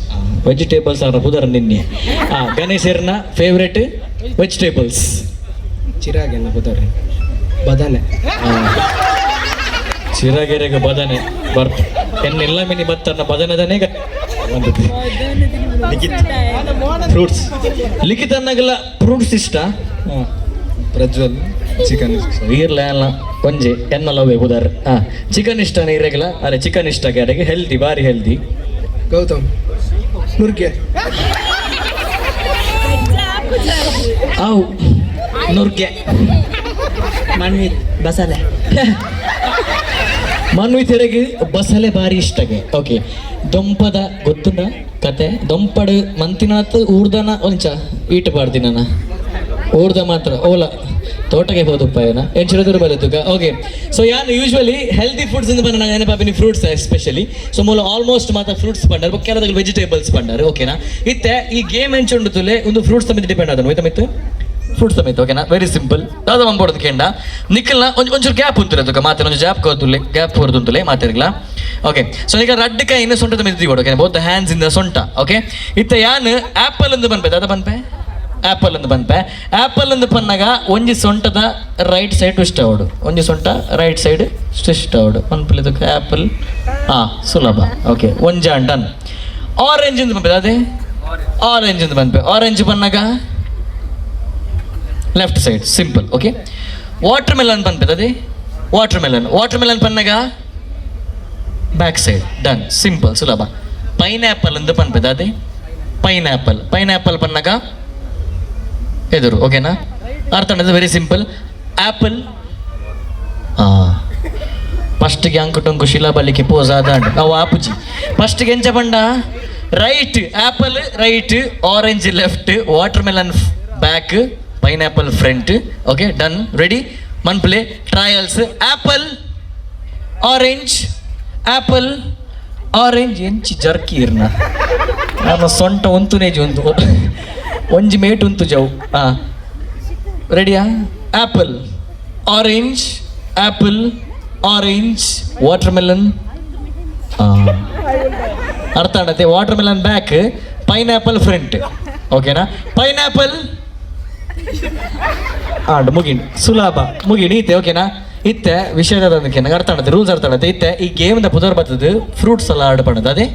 Speaker 3: ವೆಜಿಟೇಬಲ್ಸ್ ಅವರ ಪುದರ್ ನಿನ್ನೆ ಗಣೇಶ್ ಏರ್ನ ಫೇವ್ರೆಟ್ ವೆಜಿಟೇಬಲ್ಸ್ ಚಿರಾಗೆಲ್ಲ ಪುದರ್ ಬದನೆ ಚಿರಾಗೆರೆಗೆ ಬದನೆ ಬರ್ತ ಎನ್ನೆಲ್ಲ ಮಿನಿ ಬತ್ತನ್ನ ಬದನದನೇ ಬಂದದ್ದು. ಫ್ರೂಟ್ಸ್ ಲಿಖಿತ್ ಅನ್ನಗೆಲ್ಲ ಫ್ರೂಟ್ಸ್ ಇಷ್ಟ. ಪ್ರಜ್ವಲ್ ಚಿಕನ್ ಇರ್ಲ ಎಲ್ಲ ಒಂಜೆ ಎನ್ನಲ್ಲವೇ ಉದಾರ್ ಚಿಕನ್ ಇಷ್ಟನೇ ಇರಗಿಲ್ಲ ಅದೇ ಚಿಕನ್ ಇಷ್ಟ ಗ್ಯಾರೆಗೆ ಹೆಲ್ದಿ ಭಾರಿ ಹೆಲ್ದಿ.
Speaker 2: ಗೌತಮ್ ನುರ್ಗೆ
Speaker 3: ಅವು ನುರ್ಗೆ
Speaker 4: ಮನ್ವಿತ್ ಬಸಳೆ
Speaker 3: ಮನ್ವಿತರಿಗೆ ಬಸಳೆ ಭಾರಿ ಇಷ್ಟಗೆ ಓಕೆ. ದೊಂಪದ ಗೊತ್ತುಂಡ ಕತೆ ದೊಂಪಡು ಮಂತಿನಾತ್ ಊರ್ದನ ಒಂಚ ಈಟ್ ಬಾರ್ದಿನ ಊರ್ದ ಮಾತ್ರ ಓಲ ತೋಟಗೆ ಹೋದಪ್ಪ ಏನ ಎಂಚಿರದ್ರು ಬರತ್ತುಗ ಓಕೆ. ಸೊ ಯಾನು ಯೂಶ್ವಲಿ ಹೆಲ್ದಿ ಫುಡ್ಸ್ ಇಂದ ಬಂದ ನೆನಪಾಪಿನಿ ಫ್ರೂಟ್ಸ್ ಎಸ್ಪೆಷಲಿ. ಸೊ ಮೂಲ ಆಲ್ಮೋಸ್ಟ್ ಮಾತ್ರ ಫ್ರೂಟ್ಸ್ ಪಂಡಾರು ಕೆಲವು ವೆಜಿಟೇಬಲ್ಸ್ ಪಂಡಾರು ಓಕೆನಾ. ಇತ್ತೆ ಈ ಗೇಮ್ ಎಂಚುಂಡು ತುಲೆ ಒಂದು ಫ್ರೂಟ್ಸ್ ಸಮೇತ ಡಿಪೆಂಡ್ ಆದನು ಮಿತ್ತು ಫ್ರೂಟ್ಸ್ ಸಮೇತ ಓಕೆನಾ. ವೆರಿ ಸಿಂಪಲ್ ದಾದ ಬಂದ್ಬಿಡೋದು ಕೇಂಡ ನಿಖಿಲ್ನ ಒಂಚೂರು ಗ್ಯಾಪ್ ಉಂತಿರೋದು ಮಾತ್ರ ಒಂದು ಗ್ಯಾಪ್ ಹೊರದುಂತಲೇ ಮಾತಿರ್ಲ ಓಕೆ. ಸೊ ಈಗ ರಡ್ಡ ಕೈ ಇನ್ನು ಸೊಂಟದ ಮೇಲೆ ತಿಗೋಡು ಓಕೆ ಬೋತ್ ಹ್ಯಾಂಡ್ಸ್ ಇಂದ ಸೊಂಟ ಓಕೆ. ಇತ್ತ ಯಾನ್ ಆಪಲ್ ಒಂದು ಬಂದ್ಪೆ ದಾದ ಬಂದ್ಪೆ ಆಪಲ್ ಒಂದು ಬಂದ್ಪೆ ಆಪಲ್ ಒಂದು ಪನ್ನಾಗ ಒಂಜಿ ಸೊಂಟದ ರೈಟ್ ಸೈಡ್ ಇಷ್ಟ ಅವಡು ಒಂಜಿ ಸೊಂಟ ರೈಟ್ ಸೈಡ್ ಇಷ್ಟ ಅವಡು ಪನ್ಪಲ್ ಇದಕ್ಕೆ ಆಪಲ್ ಸುಲಭ ಓಕೆ ಒಂಜ ಡನ್. ಆರೆಂಜ್ ಇಂದ ಬಂದ್ಪೆ ಅದೇ ಆರೆಂಜ್ ಇಂದ ಬಂದ್ಪೆ ಆರೆಂಜ್ ಪನ್ನಾಗ left side simple okay. Watermelon ಬಂದ್ಪೆ ಅದೇ ವಾಟರ್ ಮೆಲನ್ ಪನ್ನಾಗ ಬ್ಯಾಕ್ ಸೈಡ್ ಡನ್ ಸಿಂಪಲ್ ಸುಲಭ. ಪೈನಾಪಲ್ ಅಂತ ಬಂದ್ಪೆ ಅದೇ ಪೈನಾಪಲ್ ಪನ್ನಾಗ ಎದುರು ಓಕೆನಾ. ಅರ್ಥ ವೆರಿ ಸಿಂಪಲ್. ಆಪಲ್ ಫಸ್ಟ್ಗೆ ಅಂಕುಟೊಂಕು ಶಿಲಾಬಲಿಕೆ ಪೋಸ್ ಆದಾಂಡ್ ನಾವು ಆಪುಜಿ ಫಸ್ಟ್ಗೆ ಎಂಚ ಬಂಡ right apple right orange left watermelon back pineapple front okay done ready ಮನ್ಪ್ಲೆ ಟ್ರಯಲ್ಸ್. ಆಪಲ್ ಆರೆಂಜ್ ಎಂಚಿ ಜರ್ಕಿ ಇರ್ನ ನಾನು ಸೊಂಟ ಒಂತುನೇಜ್ ಒಂದು ಒಂಜಿ ಮೇಟ್ ಉಂತು ಜವು ರೆಡಿಯಾ. ಆಪಲ್ ಆರೆಂಜ್ ವಾಟರ್ ಮೆಲನ್ ಅರ್ಥ ಆಡತ್ತೆ. Watermelon back pineapple front ಓಕೆನಾ. ಪೈನಾಪಲ್ ಮುಗಿಂಡು ಸುಲಭ ಮುಗಿಂಡು ಈತೆ ಓಕೆನಾ. ಇತ್ತೆ ವಿಷಯದ ನಂಗೆ ಅರ್ಥ ಆಡತ್ತೆ ರೂಲ್ಸ್ ಅರ್ಥ ಆಡತ್ತೆ. ಇತ್ತೆ ಈ ಗೇಮ್ದ ಪುದರ್ ಬರ್ತದೆ ಫ್ರೂಟ್ ಸಲಾಡ್ ಪಣ್ಣದು ಅದೇ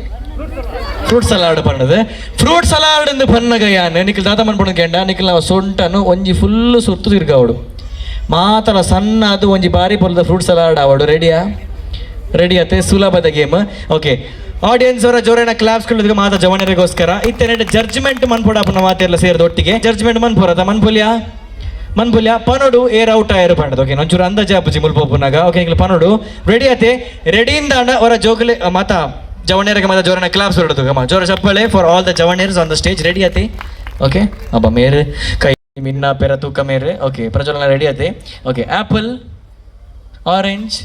Speaker 3: ಫ್ರೂಟ್ ಸಲಾಡ್ ಪಣ್ಣದು. ಫ್ರೂಟ್ ಸಲಾಡ್ ಎಂದು ಪನ್ನಗ ಯಾನು ನಿಖಿಲ್ ದಾದ ಮನ್ಪಣ ಕೇಂಡ ನಿಖಿಲ್ ನಾವು ಸೊಂಟನು ಒಂಜಿ ಫುಲ್ ಸುತ್ತು ತಿರ್ಗಾವಡು ಮಾತಾಡ ಸಣ್ಣ ಅದು ಒಂಜಿ ಬಾರಿ ಪೊಲದ ಫ್ರೂಟ್ ಸಲಾಡ್ ಆವಡು ರೆಡಿ ಆತೆ ಸುಲಭದ ಗೇಮ್ ಓಕೆ. ಆಡಿಯನ್ಸ್ ಅವರ ಜೋರನ ಕ್ಲಾಪ್ಸ್ ಕೊಳ್ಳೋದಕ್ಕೆ ಮಾತಾ ಜವನರಿಗೋಸ್ಕರ ಇತ್ತೆ ಜಡ್ಜ್ಮೆಂಟ್ ಮನ್ಪೊಡಪ್ಪನ ಮಾತೆಲ್ಲ ಸೇರಿದ ಒಟ್ಟಿಗೆ ಜಡ್ಜ್ಮೆಂಟ್ ಮನ್ಪುರದ ಮನ್ಪುಲ್ಯ ಪನೋಡು ಏರ್ ಔಟ್ ಆಯರು ಪಂಡದು ಓಕೆ ಒಂಚೂರು ಅಂದಾಜು ಆಪುಜಿ ಮುಲ್ಪೋಪುನಾಗ ಓಕೆ ಪನೋಡು ರೆಡಿ ಆತೆ ರೆಡಿಯಿಂದ ಅವರ ಜೋಗಲೆ ಮಾತಾ ಜವಣಿಯರಿಗೆ ಮಾತಾ ಜೋರನ ಕ್ಲಾಪ್ಸ್ ಹೊರಡೋದು ಗಮ ಜೋರ ಚಪ್ಪಳೆ for all the juniors on the stage ready ಆತೆ ಓಕೆ. ಅಬ್ಬ ಮೇರೆ ಕೈ ಮಿನ್ನ ಪೆರ ತೂಕ ಮೇರೆ ಓಕೆ ಪ್ರಜ್ವಲನ ರೆಡಿ ಆತೆ ಓಕೆ. ಆಪಲ್ ಆರೆಂಜ್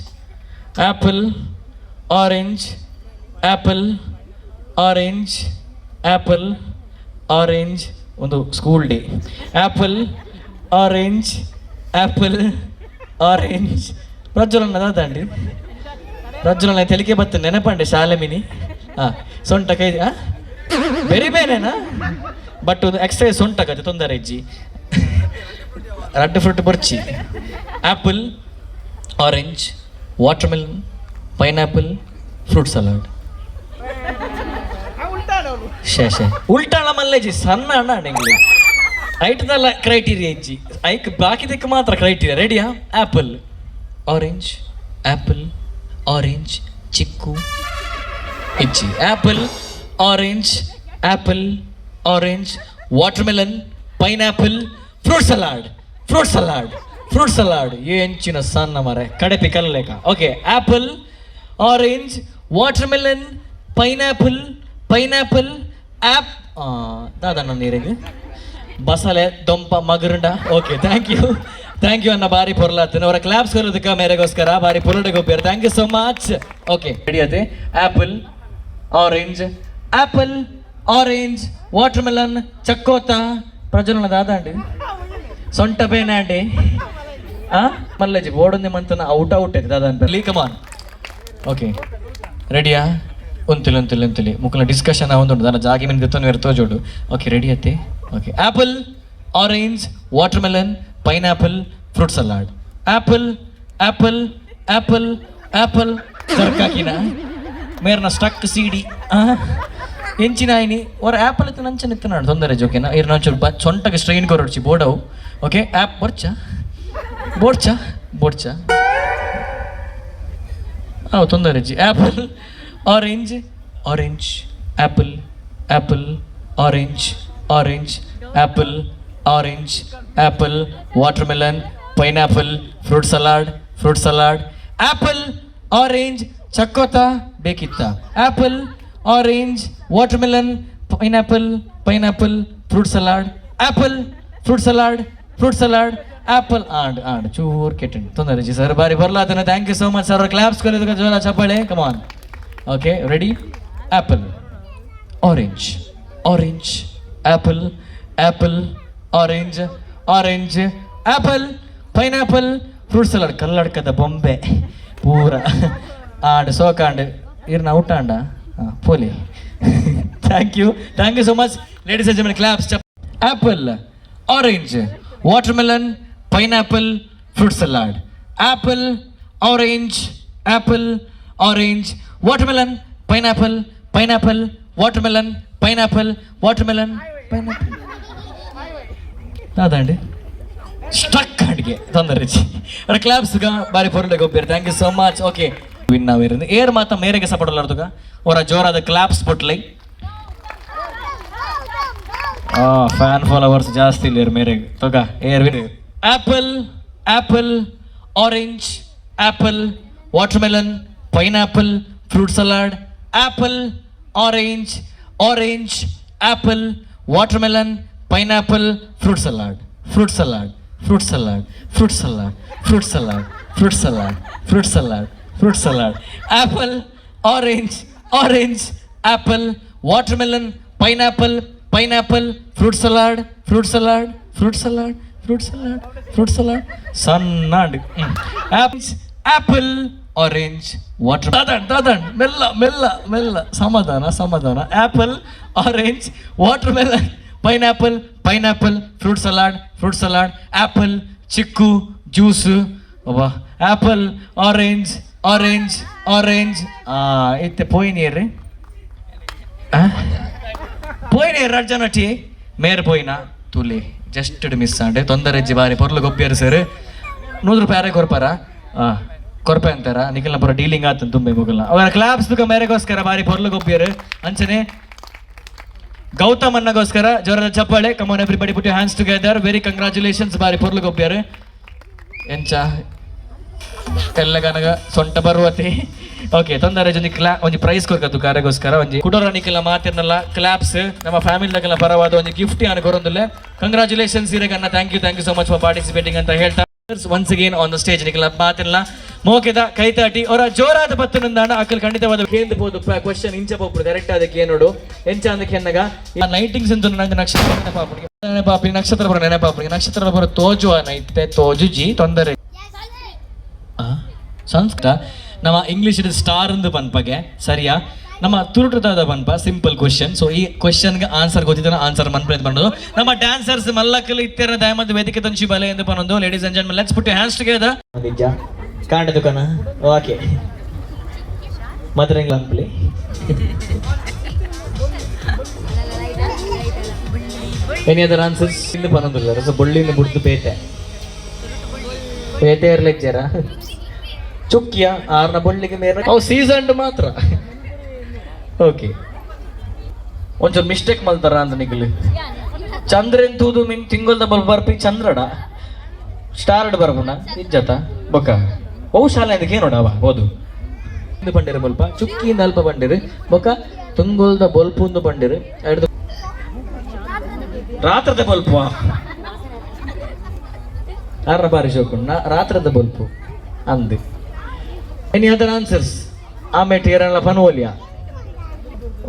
Speaker 3: ಒಂದು ಸ್ಕೂಲ್ ಡೇ. ಆಪಲ್ ಆರೆಂಜ್ ಪ್ರಜ್ವಲನ ದಾದಂಡಿ ಪ್ರಜ್ವಲನ ತೆಲಿಕೆ ಬತ್ತ ನೆನಪಂಡೆ ಶಾಲೆ ಮಿನಿ ಸೊಂಟ ಕೈ ಬೇರೆ ಬೇರೆನಾ ಬಟ್ ಒಂದು ಎಕ್ಸಸೈಸ್ ಸೊಂಟಕತ್ತೆ ತೊಂದರೆ ಇಜ್ಜಿ ರೆಡ್ ಫ್ರೂಟ್ ಬರ್ಚಿ. Apple orange watermelon pineapple fruit salad ಉಲ್ಟಾಣ ಮಲ್ಲೇಜಿ ಸಣ್ಣ ಅಣ್ಣ ನಿಂಗೆ ಐಟದಲ್ಲ ಕ್ರೈಟೀರಿಯಾ ಇಜ್ಜಿ ಐಕ್ ಬಾಕಿದಕ್ಕೆ ಮಾತ್ರ ಕ್ರೈಟೀರಿಯಾ ರೆಡಿಯಾ. ಆಪಲ್ ಆರೆಂಜ್ ಚಿಕ್ಕು ಇಚ್ಚಿ. Apple, orange, apple, orange, watermelon, pineapple, fruit salad, fruit salad, fruit salad. ಎಂಚಿನ ಸಣ್ಣ ಮರೆ ಕಡೆಪಿ ಕಲ್ಲೇಕ. Okay, apple, orange, watermelon, pineapple, pineapple, ದಾದಣ್ಣ ನೀರಿಗೆ ಬಸಳೆ ದೊಂಪ ಮಗರುಂಡ. ಓಕೆ, ಥ್ಯಾಂಕ್ ಯು ಅನ್ನ ಬಾರಿ ಪೊರ್ಲಾತನ ಅವರ ಕ್ಲಾಪ್ಸ್ ಕೊರೋದಕ್ಕೆ ಮೇರೆಗೋಸ್ಕರ ಬಾರಿ ಪೊರಡೆಗೆ ಹೋಗ್ಯಾರ. Thank you so much. Okay, ಹಿಡಿಯತ್ತೆ. Apple, orange, apple, orange, watermelon, ಚಕ್ಕೋತ, ಪ್ರಜ್ವಲನ ದಾದಾಂಡಿ, ಸೊಂಟ ಬೇನಾಂಡಿ, ಮಲ್ಲಜಿ ಓಡೊಂದೆ ಮಂತನ ಔಟ್ ಐತೆ ದಾದಾಂಡ ಕಮಾನ್. ಓಕೆ, ರೆಡಿಯಾ? ಒಂತಿಲಿ ಮುಕ್ಕಲ ಡಿಸ್ಕಷನ್ ಒಂದು దాని ಜಾಗಿ ಮೇಲೆ ದಿತ್ತನು ಇರ್ತೋ ಜೋಡು. ಓಕೆ, ರೆಡಿ ಅತ್ತೆ. Okay, apple, orange, watermelon, pineapple, fruit salad. Apple, apple, apple, apple ಸರ್ಕಾಕಿನ ಮೇರ್ನ ಸ್ಟಕ್ ಸೀಡಿ ಎಂಚಿನ ಆಯ್ನಿ ಅವ್ರ ಆ್ಯಪಲ್ ಇತ್ತು ನಂಚನ ಇತ್ತು ನಾನು ತೊಂದರೆ ಜೋಕೆನಾ ಇರ್ ನಂಚೂರು ಸೊಂಟಗೆ ಸ್ಟ್ರೈನ್ ಕೊರಡ್ಚಿ ಬೋಡವು. ಓಕೆ, ಆ್ಯಪ್ ಬೋಡ್ಚ ತೊಂದರೆ ಜಿ. Apple, orange, apple, orange, apple, orange, watermelon, pineapple, fruit salad, apple, orange, ಚಕ್ಕೋತ ಬೇಕಿತ್ತ. Apple, orange, watermelon, pineapple, fruit salad, apple, fruit salad, apple. ಆಂಡ್ ಚೂರ್ ಕೆಟ್ಟಂಡು ತೊಂದರೆ ಜಿ ಸರ್ ಬಾರಿ ಬರ್ಲಾತನ. Thank you so much sir. Claps ಕಲಿಯೋದಕ್ಕೆ ಜೋರ ಚಪ್ಪಾಳೆ. Come on. Okay, ready? Apple, orange, apple, orange, apple, pineapple, fruit salad. ಕಲ್ಲಡ್ಕದ ಬೊಂಬೆ ಪೂರ ಸೋಕಾಂಡ್ ಇರ್ನ ಔಟಾಂಡ ಪೋಲಿ. Thank you so much ladies and gentlemen. Claps. Apple, orange, watermelon, pineapple, fruit salad. Apple, orange, watermelon, pineapple, watermelon, pineapple. ಅದಂడి struck ಅಡಿಗೆ ತೊಂದರೆ ಅವ್ರ ಕ್ಲಾಪ್ಸ್ಗ ಬಾರಿ ಪೊರಡೆಗೆ ಹೋಗ್ಬೇರು. Thank you so much. Okay, win ನಾವಿருந்து ಏರ್ ಮಾತ್ರ ಮೇರೆಗೆ ಸಪೋರ್ಟ್ ಅಲ್ಲಾರ್ದುಗ ಅವರ ಜೋರಾದ ಕ್ಲಾಪ್ಸ್ ಪೊಟ್ಲೈ. ಫ್ಯಾನ್ ಫಾಲೋವರ್ಸ್ ಜಾಸ್ತಿ ಇಲ್ಲ ಮೇರೆಗೆ ತೊಗ ಏರ್ win. Apple, orange, watermelon, pineapple, fruit salad. Apple, orange, apple, watermelon, pineapple, fruit salad. Apple, orange, apple, watermelon, pineapple, fruit salad. ಸಣ್ಣ ಆ್ಯಪಲ್, ಆರೆಂಜ್, ವಾಟರ್. ದಾದನ್ ಮೆಲ್ಲ ಸಮಾಧಾನ. Apple, orange, watermelon, pineapple, fruit salad. Apple, ಚಿಕ್ಕು, juice. Apple, orange. ಇತ್ತೆ ಪೋಯ್ನೀರ್ರಿ ರಾಜನಟಿ ಮೇರ್ ಪೋಯ್ನ ತುಲಿ just miss ಆಂಡೆ ತೊಂದರೆ ಅಜ್ಜಿ ಬಾರಿ ಪೊರ್ಲು ಗೊಬ್ಬ್ಯಾರು ಸರ್. 100 ರೂಪಾಯಿ ಕೊರ್ಪಾರ ಕೊರಪೆ ಅಂತಾರ ನಿಖಲ್ನ ಪೂರ ಡೀಲಿಂಗ್ ಆತನ ತುಂಬೆ ಮುಗಲ್ನ ಅವರ ಕ್ಲಾಪ್ಸ್ ತುಕ ಮೇರೆಗೋಸ್ಕರ ಬಾರಿ ಪೊರ್ಲು ಗೊಬ್ಬ್ಯಾರು. ಅಂಚನೆ ಗೌತಮ್ ಅನ್ನಗೋಸ್ಕರ ಜೋರದ ಚಪ್ಪಾಳೆ. Come on everybody put your hands together. Very congratulations ಬಾರಿ ಪೊರ್ಲು ಗೊಬ್ಬ್ಯಾರು. ಎಂಚ ಎಲ್ಲಗನಗ ಸೊಂಟ ಬರುವತಿ. ಓಕೆ, ತೊಂದರೆ ಒಂಜಿ ಪ್ರೈಸ್ ಕೊರ್ಕತ್ತು ಕಾರ್ಯಗೋಸ್ಕರ ಒಂಜಿ ಕುಡೋರ ನಿಖಿಲ ಮಾತಿರ್ನಲ್ಲ ಕ್ಲಾಪ್ಸ್ ನಮ್ಮ ಫ್ಯಾಮಿಲಿದಾಗೆಲ್ಲ ಪರವಾದ ಒಂದು ಗಿಫ್ಟ್ ಯಾನು ಕೊರೊಂದಿಲ್ಲ. ಕಂಗ್ರಾಚುಲೇಷನ್ಸ್ ಇರಗನ್ನ. Thank you so much for participating ಅಂತ ಹೇಳ್ತಾ once again on the stage ನಿಖಿಲ ಮಾತಿರ್ನ ಮೋಕೆದ ಕೈತಾಟಿ ಅವರ ಜೋರಾದ ಪತ್ತನಿಂದ ಅಕ್ಕಲ್ ಖಂಡಿತವಾದ ಕೇಂದ್ರಬಹುದು ಕ್ವಶನ್ ಇಂಚ ಪೋಪುಡು ಡೈರೆಕ್ಟ್ ಅದಕ್ಕೆ ಏನೋಡು ಎಂಚ ಅಂದಕ್ಕೆ ಎನ್ನಗ ಲೈಟಿಂಗ್ಸ್ ಅಂತ ನಂಗೆ ನಕ್ಷತ್ರ ನಕ್ಷತ್ರ ಬರ ನೆನಪಾಪುರಿಗೆ ನಕ್ಷತ್ರ ಬರ ತೋಜು ನೈತೆ ತೋಜು ಜಿ ತೊಂದರೆ ಸಂಸ್ಕೃತ ನಮ್ಮ ಇಂಗ್ಲಿಷ್ ಇಡ್ ಸ್ಟಾರ್ ಅಂದು ಪನ್ಪಗೆ ಸರಿಯಾ ನಮ್ಮ ತುರುಟದ ಪನ್ಪ ಸಿಂಪಲ್ ಕ್ವಶನ್. ಸೊ ಈ ಕ್ವಶನ್ಗೆ ಆನ್ಸರ್ ಗೊತ್ತಿದ್ದಾನೆ ಆನ್ಸರ್ ಮನ್ಪ್ರೇತ್ ಮಾಡೋದು ನಮ್ಮ ಡ್ಯಾನ್ಸರ್ಸ್ ಮಲ್ಲಕ್ಕಲ್ಲಿ ಇತ್ತರ ದಯಮಂತ ವೇದಿಕೆ ತಂಚಿ ಬಲೆ ಎಂದು ಪನ್ನೊಂದು. Ladies and gentlemen let's put your hands together. ನಿಜ ಕಾಂಡ ದುಕಾನ ಓಕೆ ಮದರಂಗ ಅಂಪ್ಲಿ ಎನಿ ಅದರ್ ಆನ್ಸರ್ಸ್ ಇಂದು ಪನ್ನೊಂದಿಲ್ಲ ಸೊ ಬೊಳ್ಳಿಂದ ಬುಡ್ದು ಪೇಟೆ ಇರ್ಲಿಕ್ಜರ ಚುಕ್ಕಿಯ ಆರ್ನ ಬಳ್ಳಿಗೆ ಮೇರೆ ಅವು ಸೀಸನ್ಡ್ ಮಾತ್ರ. ಓಕೆ ಒಂಚೂರು ಮಿಸ್ಟೇಕ್ ಮಲ್ತಾರ ಅಂತ ನಿಗಲು ಚಂದ್ರನ್ ತೂದು ಮಿನ್ ತಿಂಗೊಲ್ದ ಬಲ್ ಬರ್ಪಿ ಚಂದ್ರಡ ಸ್ಟಾರ್ಡ್ ಬರ್ಬುಣ ಇಜ್ಜತ ಬೊಕ್ಕ ಅವು ಶಾಲೆ ಅದಕ್ಕೆ ನೋಡವ ಓದು ಇಂದು ಬಂಡಿರು ಬಲ್ಪ ಚುಕ್ಕಿಯಿಂದ ಅಲ್ಪ ಬಂಡಿರು ಬೊಕ್ಕ ತುಂಗೊಲ್ದ ಬಲ್ಪುಂದು ಬಂಡಿರು ಎರಡು ರಾತ್ರದ ಬಲ್ಪು ಆರ್ನ ಬಾರಿ ಶೋಕುಣ್ಣ ರಾತ್ರದ ಬಲ್ಪು ಅಂದು ಎನಿ ಅದರ್ ಆನ್ಸರ್ಸ್ ಆಮೇಲೆ ಏರಲ್ಲ ಪನ್ವೋಲಿಯಾ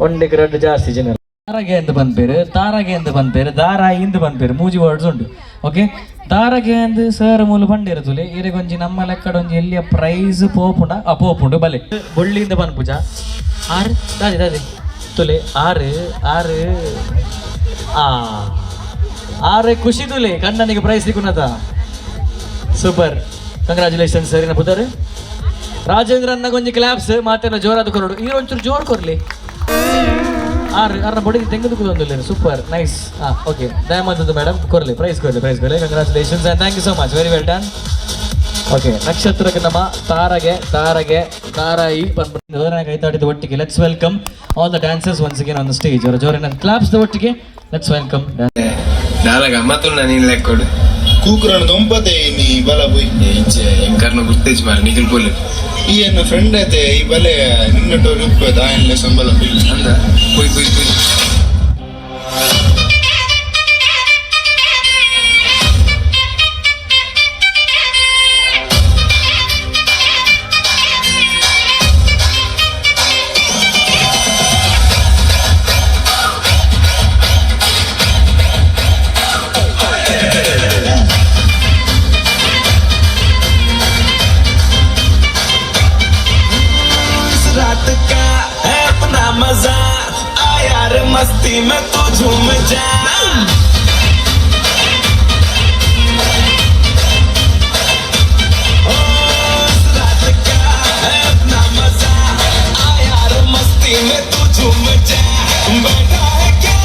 Speaker 3: ಒಂದಿಗೆ ರೆಡ್ ಜಾಸ್ತಿ ಜನ ತಾರಗೆ ಎಂದು ಬಂದ್ಪೇರು ತಾರಗೆ ಎಂದು ಬಂದ್ಪೇರು ದಾರಾಯಿ ಇಂದು ಬಂದ್ಪೇರು ಮೂಜಿ ವರ್ಡ್ಸ್ ಉಂಟು. ಓಕೆ ತಾರಗೆ ಎಂದು ಸರ್ ಮೂಲ ಬಂಡಿರು ತುಲೆ ಇರಗೊಂಜಿ ನಮ್ಮ ಲೆಕ್ಕಡ ಒಂಜಿ ಎಲ್ಲಿಯ ಪ್ರೈಸ್ ಪೋಪುಂಡು ಬಲೆ ಬೊಳ್ಳಿಯಿಂದ ಬಂದ್ ಪೂಜಾ ಆರು ದಾದಿ ದಾದಿ ತುಲೆ ಆರು ಆರು ಆರೆ ಖುಷಿ ತುಲೆ ಕಣ್ಣನಿಗೆ ಪ್ರೈಸ್ ಸಿಗುನದ ಸೂಪರ್ ಕಂಗ್ರಾಚುಲೇಷನ್ ಸರ್ ಇನ್ನ ಪುದರ್ ರಾಜೇಂದ್ರ ಅನ್ನಗೊಂಜಿ ಕ್ಲಾಪ್ಸ್ ಮಾತೆಲ್ಲ ಜೋರಾದ ಕೊರಡು ಈ ಒಂಚೂರು ಜೋರ್ ಕೊರ್ಲಿ ಆರ್ನ ಬೊಡಿಗೆ ತೆಂಗದು ಸೂಪರ್ ನೈಸ್ ಓಕೆ ದಯಮಾದದ್ದು ಮೇಡಮ್ ಕೊರ್ಲಿ ಪ್ರೈಸ್ ಕೊರ್ಲಿ congratulations and thank you so much very well done. Okay ನಕ್ಷತ್ರಕ್ಕೆ ನಮ್ಮ ತಾರಾಯಿ ಬಂದ್ಬಿಟ್ಟು ಕೈತಾಡಿದ ಒಟ್ಟಿಗೆ let's welcome all the dancers once again on the stage ಅವರ ಜೋರಿನ ಕ್ಲಾಪ್ಸ್ ಒಟ್ಟಿಗೆ ಲೆಟ್ಸ್ ವೆಲ್ಕಮ್.
Speaker 6: ನಾಳೆ ಗಮ್ಮತ್ತು ನೀನು ಲೆಕ್ಕೊಡು
Speaker 7: ಕೂಕರಣ ದೊಂಪತೆ ನೀ ಬಲ ಹೋಯ್
Speaker 6: ಎಂಕರ್ನ ಗುರ್ತೇಜ್ ಮಾರ ನಿಖಿಲ್ ಪೋಲಿ
Speaker 7: ಈ ನನ್ನ ಫ್ರೆಂಡ್ ಐತೆ ಈ ಬಲೆ ನಿನ್ನಟ್ಟು ರೂಪಾಯಿ ದಾಯನ್ಲೆ ಸಂಬಳ
Speaker 6: ಅಂದ ಪೊಯ್ ಪೊಯ್ ಪೊಯ್
Speaker 2: मस्ती में तू झूम जा रात का है अपना मजा आ यार मस्ती में तू झूम जा बैठा है क्या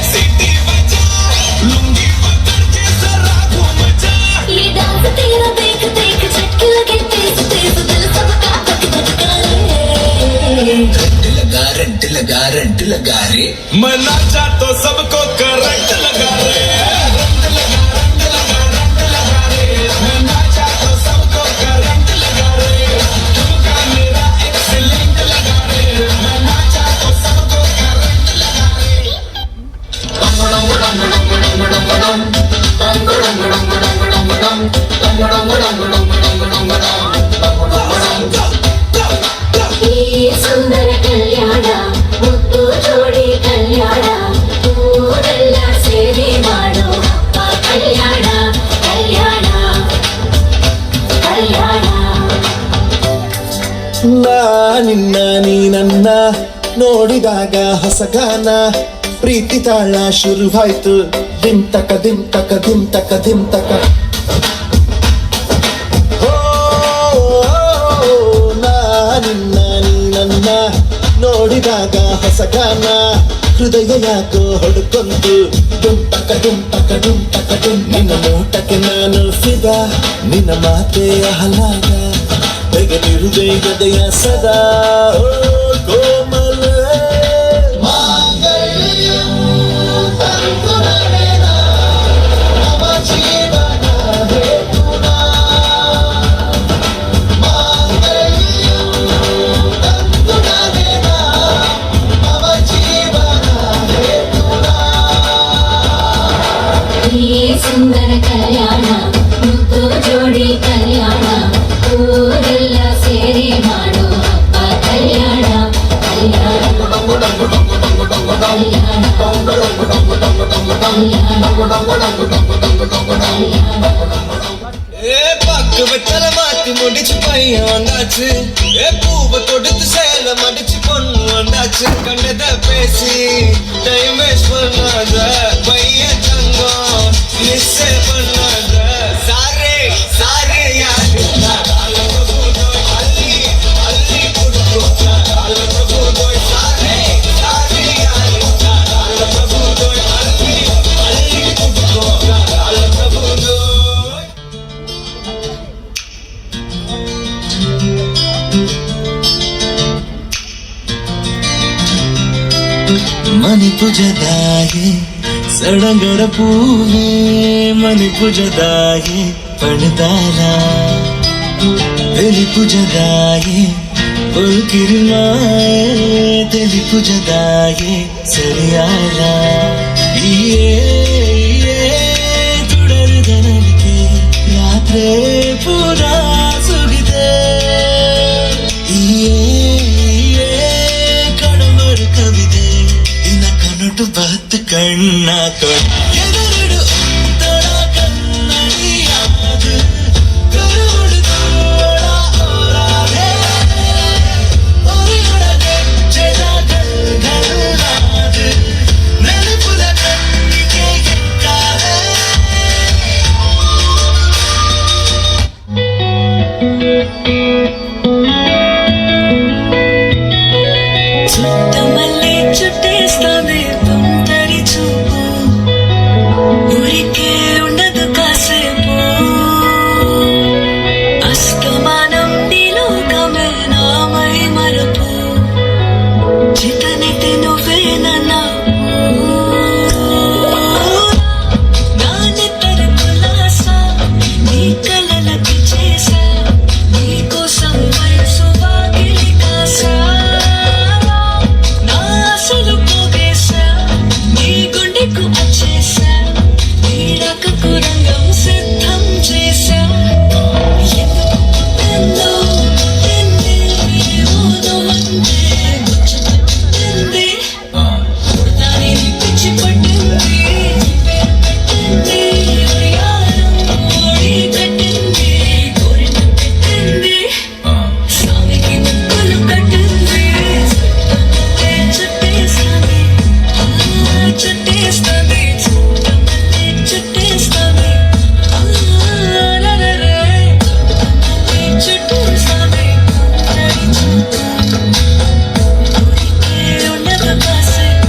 Speaker 2: सीटी बजा लुंगी पकड़ के जरा घूम जा
Speaker 1: ये डांस तेरा देख देख झटके लगे तेज तेज दिल सबका धक धक करे
Speaker 2: रंट लगा रे मना चाह तो सबको करंट लगा रे रंट लगा रे मना चाह तो सबको करंट लगा रे तुमका मेरा एक्सीलेंट लगा रे मना चाह तो सबको करंट लगा
Speaker 1: रे ये सुंदर कल्याण ಮುತ್ತು ಜೋಡಿ ಕಲ್ಯಾಣ ಊರೆಲ್ಲ ಸೇರಿ ಮಾಡೋ ಹಬ್ಬ ಕಲ್ಯಾಣ ಕಲ್ಯಾಣ ಕಲ್ಯಾಣ.
Speaker 2: ನಾ ನಿನ್ನ ನೀ ನನ್ನ ನೋಡಿದಾಗ ಹೊಸಗಾನ ಪ್ರೀತಿ ತಾಳ ಶುರುವಾಯ್ತು ದಿಮ್ ತಕ ದಿಮ್ ತಕ ದಿಮ್ ತಕ ದಿಮ್ ತಕ ನಾ ನಿನ್ನ ನೀ ನನ್ನ ನೋಡಿದಾಗ ಹೊಸಗಾನ ಹೃದಯ ಯಾಕೋ ಹೊಡ್ಕೊಂತು ಡುಮ್ ತಕ ಡುಮ್ ತಕ ಡುಮ್ ತಕ ಡುಮ್ ನಿನ್ನ ನೋಟಕ್ಕೆ ನಾನು ಫಿದಾ ನಿನ್ನ ಮಾತೆ ಆಹ್ಲಾದ ಬೆಗನಿರುವೆ ಹೃದಯ ಸದಾ ಕೋಮಲ
Speaker 1: ಸುಂದರ ಕಲ್ಯಾಣ ಮುತ್ತು ಜೋಡಿ ಕಲ್ಯಾಣ ಊರೆಲ್ಲ ಸೇರಿ ಮಾಡೋ ಹಬ್ಬ ಕಲ್ಯಾಣ ಕಲ್ಯಾಣ
Speaker 2: பக்கு வெத்தல மாத்தி முடிச்சு பையன் வந்தாச்சு பூவ தொடுத்து சேல மடிச்சு பொண்ணு வந்தாச்சு கண்டத பேசி டைம் வேஸ்ட் பண்ணாத பையன் தங்கம் மிஸ் பண்ணாத சாரே சாரே யாரு அள்ளி அள்ளி புடுக்கோ பிரபு தோய் சாரே சாரே யாரு பிரபு தோய் அள்ளி அள்ளி புடுக்கோ பிரபு தோய் ಮಣಿಪುಜದಾಗೆ ಸಡಗರ ಪೂವೆ ಮಣಿಪುಜದಾಗೆ ಪಣದಾಲ ತೆಲಿಪುಜದಾಗೆ ಪುಲ್ಕಿರಿಮಾಯೆ ತೆಲಿಪುಜದಾಗೆ ಸರಿಯಾಲ ತುಡರಿದ ನಲಿಕೆ ರಾತ್ರಿ ಪೂರ ಸುಗಿದೆ ಕಡಮರು ಕವಿದೆ ಇನ್ನ ಕನಟು ಬತ್ತು ಕಣ್ಣ ಎದುರುಡು ತೊಡ ಕನ್ನಡಿಯಾದು ಕರುಡು ತೋಳ ಓರಾದೆ ಒರಿಯೊಳಗೆ ಚೆದ ಗಲ್ಗಲ್ಲಾದು ನೆನಪುದ ಕಣ್ಣಿಗೆ ಎಕ್ಕಾದೆ
Speaker 1: చుట్టమల్లి చుట్టేస్తావే తుంటరి చూపు ఊరికే ఉండదు కాసేపు అస్తమానం నీలోకమే నామై మరపు చితనైతే నువ్వేనన్నా నా నిద్ర కులాసా నీ కలలకి చేసా నీ కోసం వయసు వాకిలి కాసా నా అసలు పోగేసా నీ గుండెకు వచ్చేసా నీ రకకు రంగం సిద్ధం చేసా ఎందుకు పుట్టిందో పుట్టింది ఊదమంటే గుచ్చు పెట్టింది పుడతాని పిచ్చి పట్టింది పేరు పెట్టింది ఉయ్యారం ఓడి కట్టింది కోరిన పెట్టింది స్వామికి ముక్కులు కట్టింది చుట్టేస్తాంది చుట్టేస్తాంది చుట్టేస్తాంది చుట్టేస్తాంది ఉండదు కాసేపు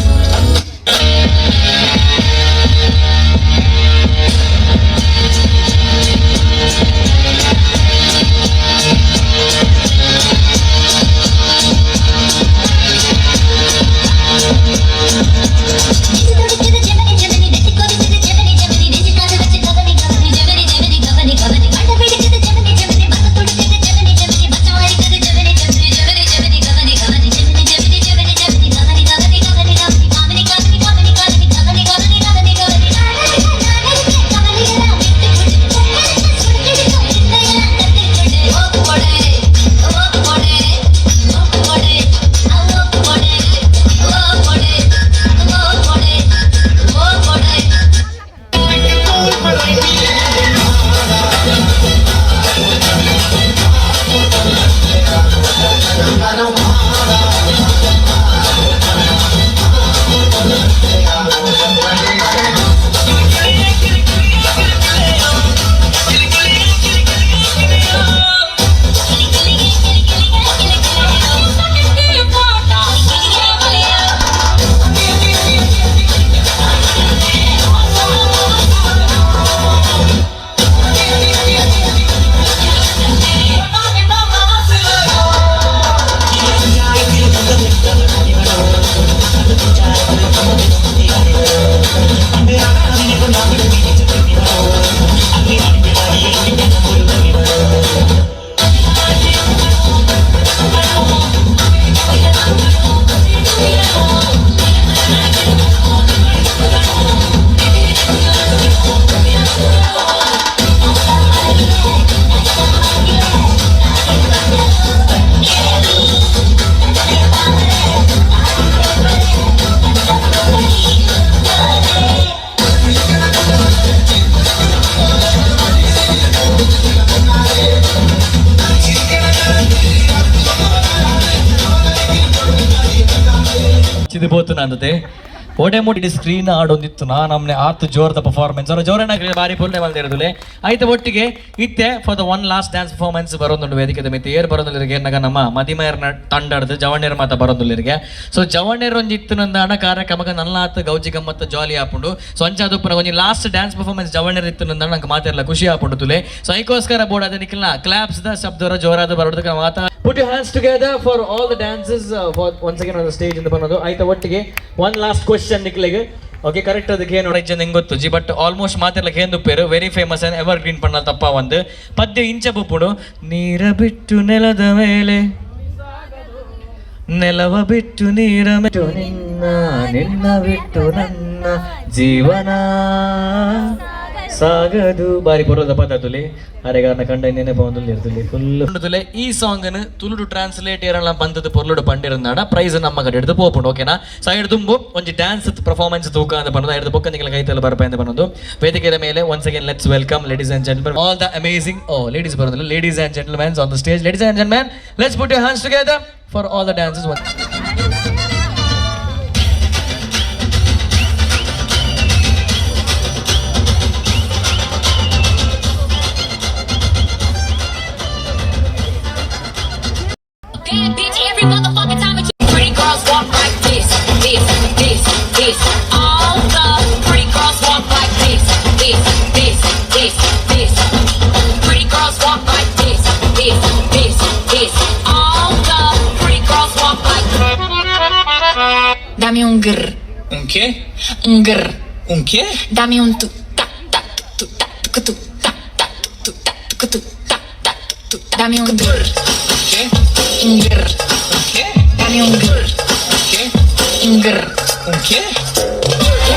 Speaker 3: ಚಿದಿಬೋತುನಂದತೆ ಓಡೆ ಮುಟ್ಟಿ ಸ್ಕ್ರೀನ್ ಆಡೊಂದಿತ್ತು ನಮ್ಮನೆ ಆತು ಜೋರದ ಪರ್ಫಾರ್ಮೆನ್ಸ್ ಅವರ ಜೋರನ ಬಾರಿ ಪುಲ್ಲೆ ಮಲ್ದಿರೋದುಲೆ ಐತೆ ಒಟ್ಟಿಗೆ ಇತ್ತೆ for the one last dance performance ಬರೋದುಂಡು ವೇದಿಕೆ ಮಿತಿ ಏರ್ ಬರೋದಿಲ್ಲರಿಗೆ ನಗ ನಮ್ಮ ಮದಿಮೇರ್ನ ತಂಡಡ್ದು ಜವಣ್ಣೇರ್ ಮಾತ ಬರೋದಿಲ್ಲರಿಗೆ ಸೊ ಜವಣ್ಣೇರ್ ಒಂಜಿ ಇತ್ತುನಂದಾಣ ಕಾರ್ಯಕ್ರಮಕ್ಕೆ ನನ್ನ ಆತು ಗೌಜಿ ಗಮ್ಮತ್ತು ಜಾಲಿ ಆಪುಂಡು ಸೊ ಅಂಚಾದುಪ್ಪನ ಒಂಜಿ ಲಾಸ್ಟ್ ಡ್ಯಾನ್ಸ್ ಪರ್ಫಾರ್ಮೆನ್ಸ್ ಜವಣ್ಣೇರ್ ಇತ್ತುನಂದಾಣ ನಂಗೆ ಮಾತೆಲ್ಲ ಖುಷಿ ಆಪುಂಡು ತುಲೆ ಸೊ ಐಕೋಸ್ಕರ ಬೋರ್ಡ್ ಅದ ನಿಖಿಲ್ನ ಕ್ಲಾಪ್ಸ್ ದ ಶಬ್ದವರ ಜೋರಾದ ಬರೋದಕ್ಕೆ ಮಾತಾ Put your hands together for all the dances for once again on the stage in the banado. Aita ಒಟ್ಟಿಗೆ one last question ನಿಕ್ಲೆಗೆ. ಓಕೆ ಕರೆಕ್ಟ್ ಅದಕ್ಕೆ ಏನು ಹೆಂಗೆ ಗೊತ್ತುಜಿ ಬಟ್ ಆಲ್ಮೋಸ್ಟ್ ಮಾತಿರ್ಲಕ್ಕೆ ಏನು ಪೇರು very famous and evergreen ಪಣ್ಣ ತಪ್ಪ ಒಂದು ಪದ್ಯ ಇಂಚ ಬುಪ್ಪುಡು ನೀರ ಬಿಟ್ಟು ನೆಲದ ಮೇಲೆ ನೆಲವ ಬಿಟ್ಟು ನೀರ ಬಿಟ್ಟು ನಿನ್ನ ನಿನ್ನ ಬಿಟ್ಟು ನನ್ನ ಜೀವನ ಸಾಗದು ಬಾರಿ ಬರೋದ ಪದ ತುಲಿ ಅರೆಗಾರನ ಕಂಡ ನೆನಪ ಒಂದು ಇರ್ತಲಿ ಫುಲ್ ತುಲೆ ಈ ಸಾಂಗನ್ನು ತುಳುಡು ಟ್ರಾನ್ಸ್ಲೇಟ್ ಏರಲ್ಲ ಬಂದದ್ದು ಪೊರ್ಲುಡು ಪಂಡಿರಂದಾಡ ಪ್ರೈಸ್ ನಮ್ಮ ಕಡೆ ಹಿಡಿದು ಪೋಪುಂಡು ಓಕೆನಾ ಸೈಡ್ ತುಂಬು ಒಂಜಿ ಡ್ಯಾನ್ಸ್ ಪರ್ಫಾರ್ಮೆನ್ಸ್ ತೂಕ ಅಂತ ಬಂದು ಹಿಡಿದು ಬೊಕ್ಕ ನಿಂಗಳ ಕೈತಲ್ಲಿ ಬರ್ಪ ಅಂತ ಬಂದು ವೇದಿಕೆಯ ಮೇಲೆ once again let's welcome ladies and gentlemen all the amazing ladies ಬರೋದಿಲ್ಲ ladies and gentlemens on the stage ladies and gentlemen let's put your hands together for all the dances
Speaker 1: Damn, bitch, every motherfucking time with you. Pretty girls walk like this, this, this, this. All the pretty girls walk like this, this, this, this, this. Pretty girls walk like this, this, this, this. All the pretty girls walk like. Dame un grr,
Speaker 7: Un qué?
Speaker 1: un grr.
Speaker 7: Un qué?
Speaker 1: Dame un tu, ta, ta, tu, ta, tu, tu, ta, ta, tu, ta, tu, ta, ta, tu. Dame un grr,
Speaker 7: ¿Qué?
Speaker 1: un grr.
Speaker 7: ¿Un qué?
Speaker 1: Dame un grr,
Speaker 7: ¿Un qué?
Speaker 1: un grr.
Speaker 7: ¿Un qué?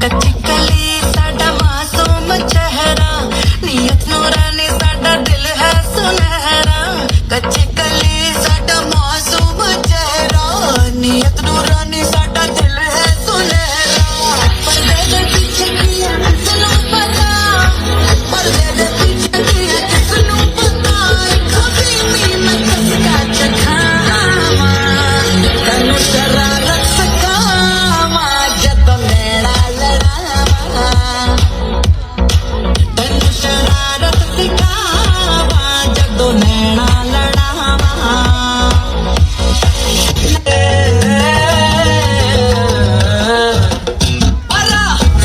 Speaker 8: ਕੱਚੀ ਕਲੀ ਸਾਡਾ ਮਾਸੂਮ ਚਿਹਰਾ ਨੀਅਤ ਨੂਰਾਨੀ ਸਾਡਾ ਦਿਲ ਹੈ ਸੁਨਹਿਰਾ ਕੱਚੀ ਕਲੀ ਸਾਡਾ ਮਾਸੂਮ ਚਿਹਰਾ ਨੀਅਤ ਨੂਰਾਨੀ ਸਾਡਾ ਦਿਲ ਹੈ ਸੁਨਹਿਰਾ ਪਰਦੇ ਦੇ ਪਿੱਛੇ ਕੀ ਹੈ ਕਿਸ ਨੂੰ ਪਤਾ ਪਰਦੇ ਦੇ ਪਿੱਛੇ ਕੀ ਹੈ ਕਿਸ ਨੂੰ ਪਤਾ ਕभी ਮੈਂ ਕਸਕਾ ਚਖਾਵਾਂ ਤੈਨੂੰ ਸ਼ਰਾਰਤ ਸਕਾਵਾਂ ਜਦੋਂ ਮੇਰਾ ਲੜਾਵਾਂ ਤੈਨੂੰ ਸ਼ਰਾਰਤ ਸਿਖਾਵਾਂ ਜਦੋਂ ਨੈਣਾ ਲੜਾਵਾਂ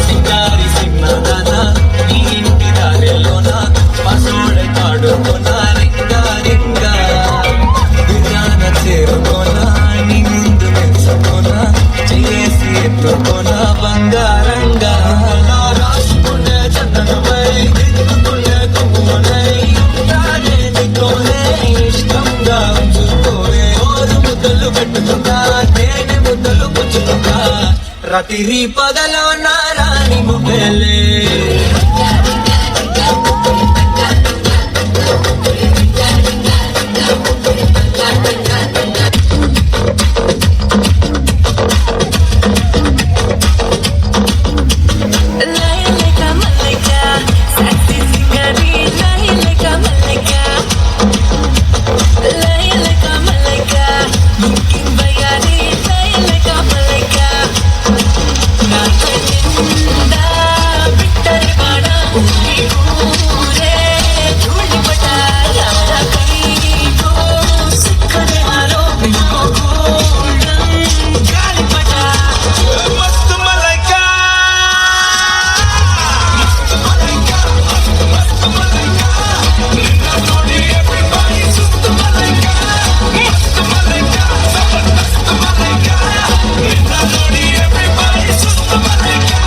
Speaker 3: సింగారి సింగదాన నీ ఇంటి దారిలోన పసోడే పాడుకోన రింగా రింగా విజాన చేరుకోన నీ ముందు మెచ్చుకోన చేసి ఎత్తుకోన బంగారంగా రాసుకుంటే చందనమై దిద్దుకుంటే కుంకుమనై ఉంటానే నీతోనే ఇష్టంగా ఉంచుకోనే ఓరు ముద్దలు పెట్టుకుంటా తేనె ముద్దలు పుచ్చుకుంటా రాత్రి పగలో నారాని ముగ్గులే
Speaker 8: లైలక మల్లక సెక్సీ సింగరి లైలక మల్లక లైలక మల్లక లుకింగ్ బయారి లైలక మల్లక నా కన్నింద బిట్టరి బాడ ఉన్ని ఊరే ధూళి పట యార కైకో సిక్కనే మారో బిల్కో గోల్డన్ గాలి పట
Speaker 2: मस्त मलाइका ನೋಡಿ everybody ಸುಸ್ತು ಮಲಾಯ್ಕಾ ಮಸ್ತ್ ಮಲಾಯ್ಕಾ ಜಬರ್ದಸ್ತ್ ಮಲಾಯ್ಕಾ ನಿನ್ನ ನೋಡಿ everybody ಸುಸ್ತು ಮಲಾಯ್ಕಾ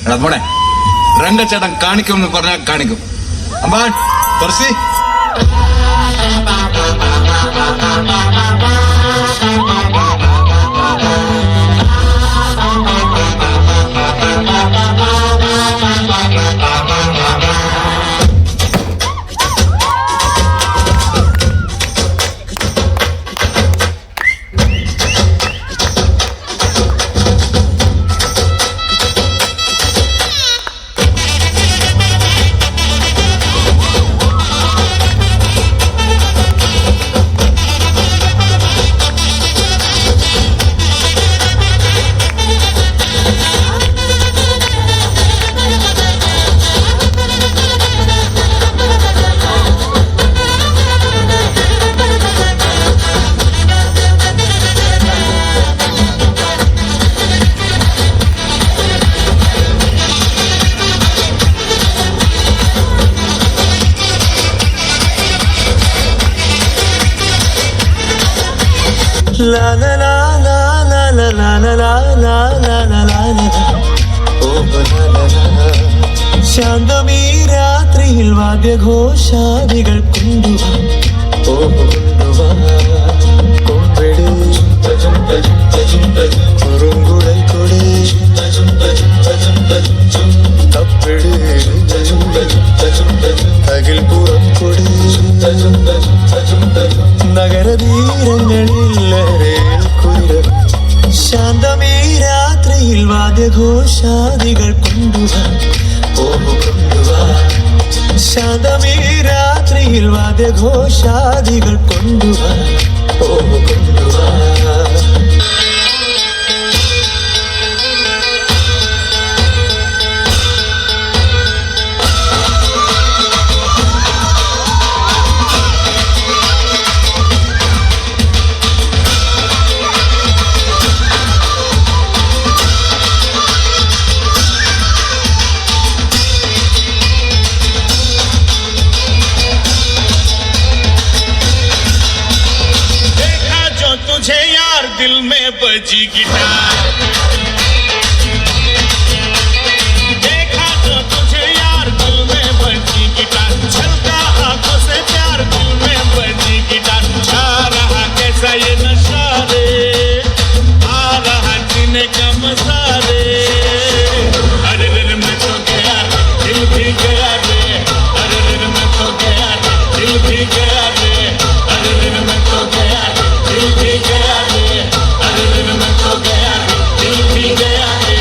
Speaker 7: എടാ പോണേ രംഗച്ചേട്ടൻ കാണിക്കും എന്ന് പറഞ്ഞാൽ കാണിക്കും അമ്പാ തുറസി
Speaker 8: La la la la la la la la la la la la la la. Oh la la la. ശാന്തമീ രാത്രിയിൽ വാദ്യഘോഷാദികൾ കൊണ്ടുവാ ഓ കൊണ്ടുവാ കൊമ്പെടു കുറുങ്കുഴൽ കൊടേ തപ്പെടു അകിൽപുറം കൊടേ നഗരതീരങ്ങളിൽ കുതിര ശാന്തമീ രാത്രിയിൽ വാദ്യഘോഷാദികൾ കൊണ്ടുവാ കൊണ്ടുവാ ശാന്തമീ രാത്രിയിൽ വാദ്യഘോഷാദികൾ കൊണ്ടുവാ കൊണ്ടുവാ
Speaker 2: तुझे यार दिल में बजी गिटार देखा तो तुझे यार दिल में बजी गिटार छलका आंखों से प्यार दिल में बजी गिटार छा रहा कैसा ये नशा रे आ रहा जीने का मजा रे अरे रे मैं तो गया दिल भी गया रे अरे रे मैं तो गया दिल भी गया रे अरे रे मैं तो गया दिल भी गया रे अरे रे मैं तो गया दिल भी गया रे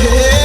Speaker 8: Hey,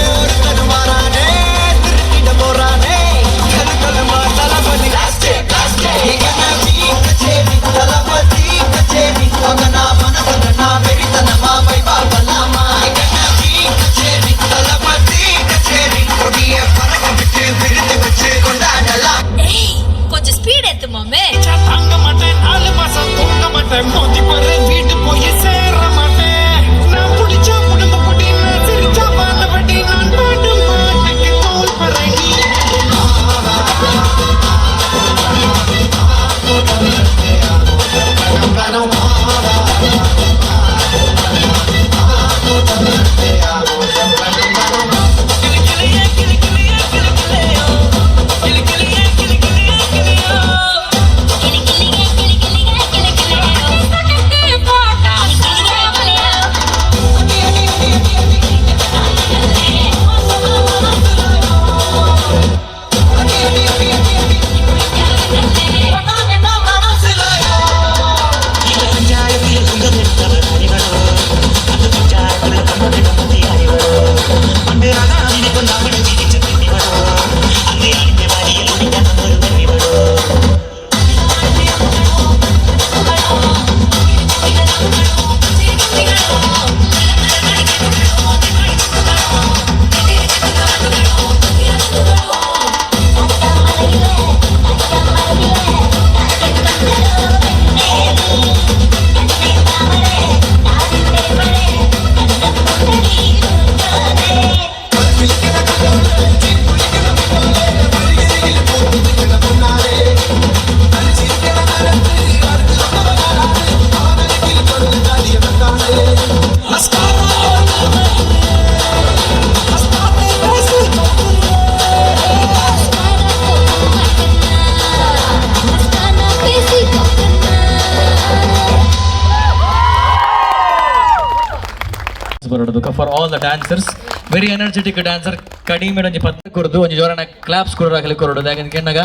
Speaker 3: ಬರೋದು for all the dancers very energetic dancer ಕಡಿಮೆ ಒಂಜಿ ಪತ್ತು ಕೊರದು ಒಂಜಿ ಜೋರನ ಕ್ಲಾಪ್ಸ್ ಕೊಡೋರಾಗಲಿ ಕೊರಡು ಯಾಕಂದ್ರೆ ಕೆನ್ನಾಗ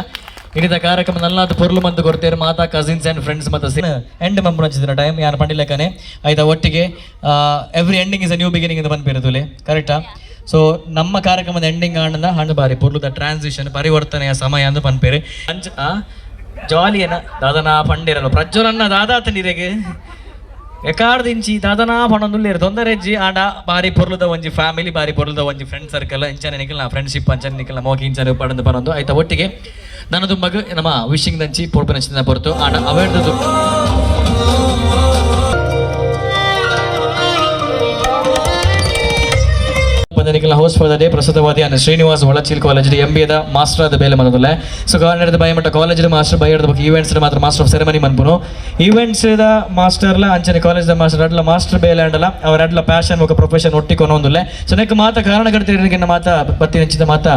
Speaker 3: ಇಡಿದ ಕಾರ್ಯಕ್ರಮ ನಲ್ಲಾದ ಪೊರ್ಲು ಮಂದು ಕೊಡ್ತೇವೆ ಮಾತಾ ಕಸಿನ್ಸ್ ಆ್ಯಂಡ್ ಫ್ರೆಂಡ್ಸ್ ಮತ್ತು ಎಂಡ್ ಮಂಪು ಹಂಚಿದ ಟೈಮ್ ಯಾರು ಪಂಡಿಲೆಕ್ಕನೆ ಆಯ್ತಾ ಒಟ್ಟಿಗೆ every ending is a new beginning ಇಂದ ಬಂದ್ಬಿರುತ್ತಲೆ ಕರೆಕ್ಟಾ ಸೊ ನಮ್ಮ ಕಾರ್ಯಕ್ರಮದ ಎಂಡಿಂಗ್ ಆಂಡ ಹಣ್ಣು ಬಾರಿ ಪೊರ್ಲುದ ಟ್ರಾನ್ಸಿಷನ್ ಪರಿವರ್ತನೆಯ ಸಮಯ ಅಂದು ಪನ್ಪೇರೆ ಜಾಲಿಯನ ದಾದನ ಪಂಡಿರಲು ಪ್ರಜ್ವಲನ್ನ ದಾದಾತ ನೀರೆಗೆ ಎಕಾರ್ದಿಂಚಿ ದಾದನಾ ಪಣೊಂದುಲ್ಲೇರು ತೊಂದರೆ ಇಜ್ಜಿ ಆಂಡ ಬಾರಿ ಪೊರ್ಲುದ ಒಂಜಿ ಫ್ಯಾಮಿಲಿ ಬಾರಿ ಪೊರ್ಲುದ ಒಂಜಿ ಫ್ರೆಂಡ್ ಸರ್ಕಲ್ ಇಂಚನೆ ನಿಖಿಲ್ನ ಫ್ರೆಂಡ್ಶಿಪ್ ಅಂಚನೆ ನಿಖಿಲ್ನ ಮೋಗಿ ಇಂಚನೆ ಪಡಂದು ಪರೊಂದು ಆಯ್ತಾ ಒಟ್ಟಿಗೆ ನಾನು ತುಂಬಗ ನಮ್ಮ ವಿಶಿಂಗ್ ದಂಚಿ ಪೊರ್ಪು ನಚ್ಚಿನ ಪೊರ್ತು ಆಂಡ ಅವೇರ್ದು ಹೋಸ್ಟ್ ಫಾರ್ ದ ಡೇ ಪ್ರಸ್ತುತವಾದಿ ಅನ್ನ ಶ್ರೀನಿವಾಸ್ ಒಳಚಿಲ್ ಕಾಲೇಜ್ MBA ಮಾಸ್ಟರ್ ಆದ ಬೇಲೆ ಮನದಲ್ಲ ಸೊ ಗವರ್ನರ್ ಬೈಮಟ್ಟ ಕಾಲೇಜ್ ಮಾಸ್ಟರ್ ಬೈಯರ್ದ ಬಗ್ಗೆ ಈವೆಂಟ್ಸ್ ಮಾತ್ರ ಮಾಸ್ಟರ್ ಆಫ್ ಸೆರೆಮನಿ ಮನ್ಪುನು ಈವೆಂಟ್ಸ್ ದ ಮಾಸ್ಟರ್ಲ ಅಂಚನೆ ಕಾಲೇಜ್ ದ ಮಾಸ್ಟರ್ ಅಡ್ಲ ಮಾಸ್ಟರ್ ಬೇಲೆ ಅಂಡಲ ಅವರ ಅಡ್ಲ ಪ್ಯಾಷನ್ ఒక ಪ್ರೊಫೆಷನ್ ಒಟ್ಟಿಕೊಂಡು ಒಂದುಲ್ಲೆ ಸೊ ನೆಕ್ ಮಾತ ಕಾರಣ ಕಡ್ತಿರಿಗಿನ ಮಾತ ಬತ್ತಿ ನೆಂಚಿದ ಮಾತ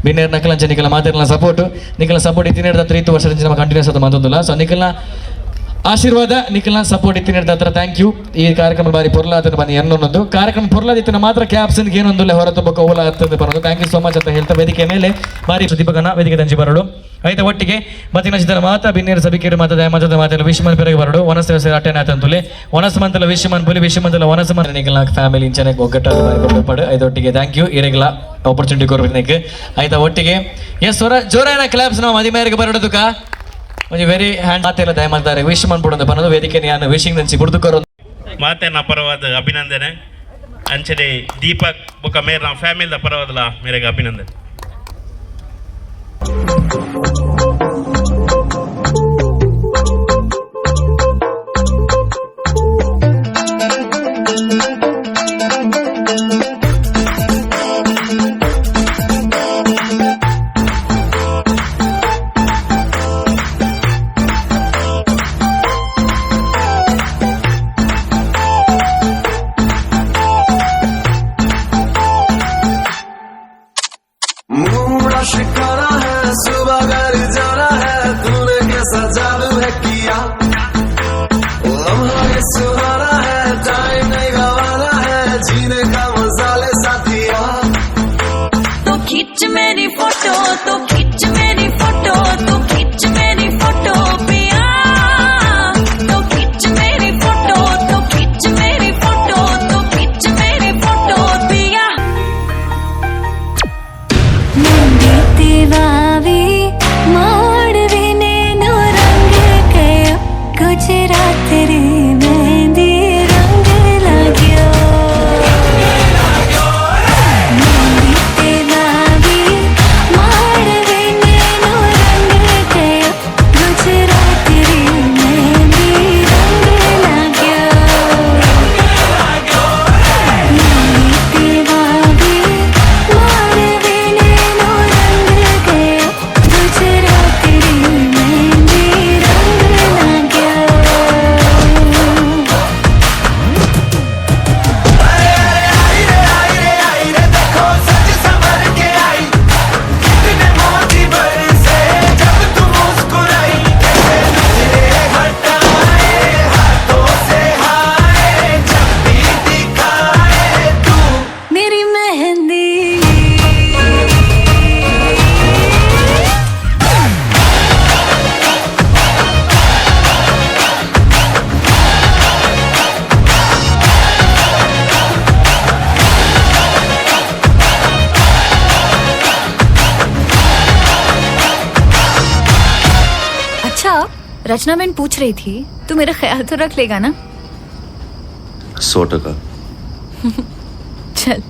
Speaker 3: ಬಿನ್ನೇರ್ ನಕಲಂಚ ನಿಕಲ ಮಾತಿರಲ ಸಪೋರ್ಟ್ ನಿಕಲ ಸಪೋರ್ಟ್ ಇತ್ತಿನೇರ್ದ 3 ವರ್ಷ ನಮ್ಮ ಕಂಟಿನ್ಯೂಸ್ ಆದ ಮಾತೊಂದುಲ್ಲ ಸೊ ನಿಕಲ್ನ ಆಶೀರ್ವಾದ ನಿಖಿಲ್ನ ಸಪೋರ್ಟ್ ಇತ್ತಿನ ಹತ್ರ ಥ್ಯಾಂಕ್ ಯು ಈ ಕಾರ್ಯಕ್ರಮ ಬಾರಿ ಪೊರ್ಲಾದ ಬನ್ನಿ ಅನ್ನೊಂದು ಕಾರ್ಯಕ್ರಮ ಪೊರ್ಲಾದಿತ್ತಿನ ಮಾತ್ರ ಕ್ಯಾಪ್ಸನ್ಗೆ ಏನೊಂದುಲ್ಲೆ ಹೊರತುಂಬ ಓಲ ಹತ್ತದ ಬರೋದು ಥ್ಯಾಂಕ್ ಯು ಸೋ ಮಚ್ ಅಂತ ಹೇಳ್ತಾ ವೇದಿಕೆ ಮೇಲೆ ಬಾರಿ ದೀಪಕನ ವೇದಿಕೆ ದಂಚಿ ಬರೋಡು ಆಯ್ತಾ ಒಟ್ಟಿಗೆ ಮತ್ತಿನ ಚಿತ್ರ ಮಾತಾ ಬಿನ್ನೇರು ಸಭಿಕೇರು ಮಾತದ ಮತದ ಮಾತೆಲ್ಲ ವಿಶ್ವಮನ್ ಪೆರಗೆ ಬರೋಡು ಒನಸ್ ವ್ಯವಸ್ಥೆ ಅಟೆನ್ ಆತಂತುಲೆ ಒನಸ್ ಮಂತಲ ವಿಶ್ವಮನ್ ಪುಲಿ ವಿಶ್ವಮಂತಲ ಒನಸ್ ಮನ್ ನಿಖಿಲ್ನ ಫ್ಯಾಮಿಲಿ ಇಂಚನೆ ಒಗ್ಗಟ್ಟಾದ ಬಾರಿ ಕೊಟ್ಟು ಐದು ಒಟ್ಟಿಗೆ ಥ್ಯಾಂಕ್ ಯು ಇರೆಗ್ಲ ಆಪರ್ಚುನಿಟಿ ಕೊರ್ಬೇಕು ಆಯ್ತಾ ಒಟ್ಟಿಗೆ ಎಸ್ ಜೋರಾನ ಕ್ಲಾಪ್ಸ್ ನಾವು ಮದಿಮೇರೆಗೆ ಬರೋದಕ್ಕ ಒಂದು ವೆರಿ ಹ್ಯಾಂಡ್ ಮಾತೆಲ್ಲ ದಯ ಮಾಡ್ತಾರೆ ವಿಶ್ ಮಾಡ್ಬಿಡೋದು ಬನ್ನೋದು ವೇದಿಕೆ ನಾನು ವಿಶಿಂಗ್ ದಂಚಿ ಬುಡ್ದುಕೋರು
Speaker 9: ಮಾತೆನ ಪರವಾದ ಅಭಿನಂದನೆ ಅಂಚನೆ ದೀಪಕ್ ಬೊಕ ಮೇರೆ ನಾವು ಫ್ಯಾಮಿಲಿದ ಪರವಾದಲ್ಲ ಮೇರೆಗೆ ಅಭಿನಂದನೆ
Speaker 8: शिकारा है सुबह घर जाना है तूने कैसा जादू है किया लम्हा ये सुहाना है टाइम नहीं गवाना है जीने का मजा ले साथिया
Speaker 1: तो खींच मेरी फोटो तो खींच मेरी फोटो तो खींच मेरी फोटो पिया तो खींच मेरी फोटो तो खींच मेरी फोटो तो खींच मेरी फोटो पिया वावी माडवी नेनु रंग गयो गुजरात रे मेहंदी रंग लाग्यो मेहंदी वावी माडवी नेनु रंग गयो गुजरात रे मेहंदी रंग लाग्यो मेहंदी वावी माडवी नेनु मेरी मेहंदी अच्छा रचना मैंने पूछ रही थी तू मेरा ख्याल तो रख लेगा ना
Speaker 8: 100%।
Speaker 1: चल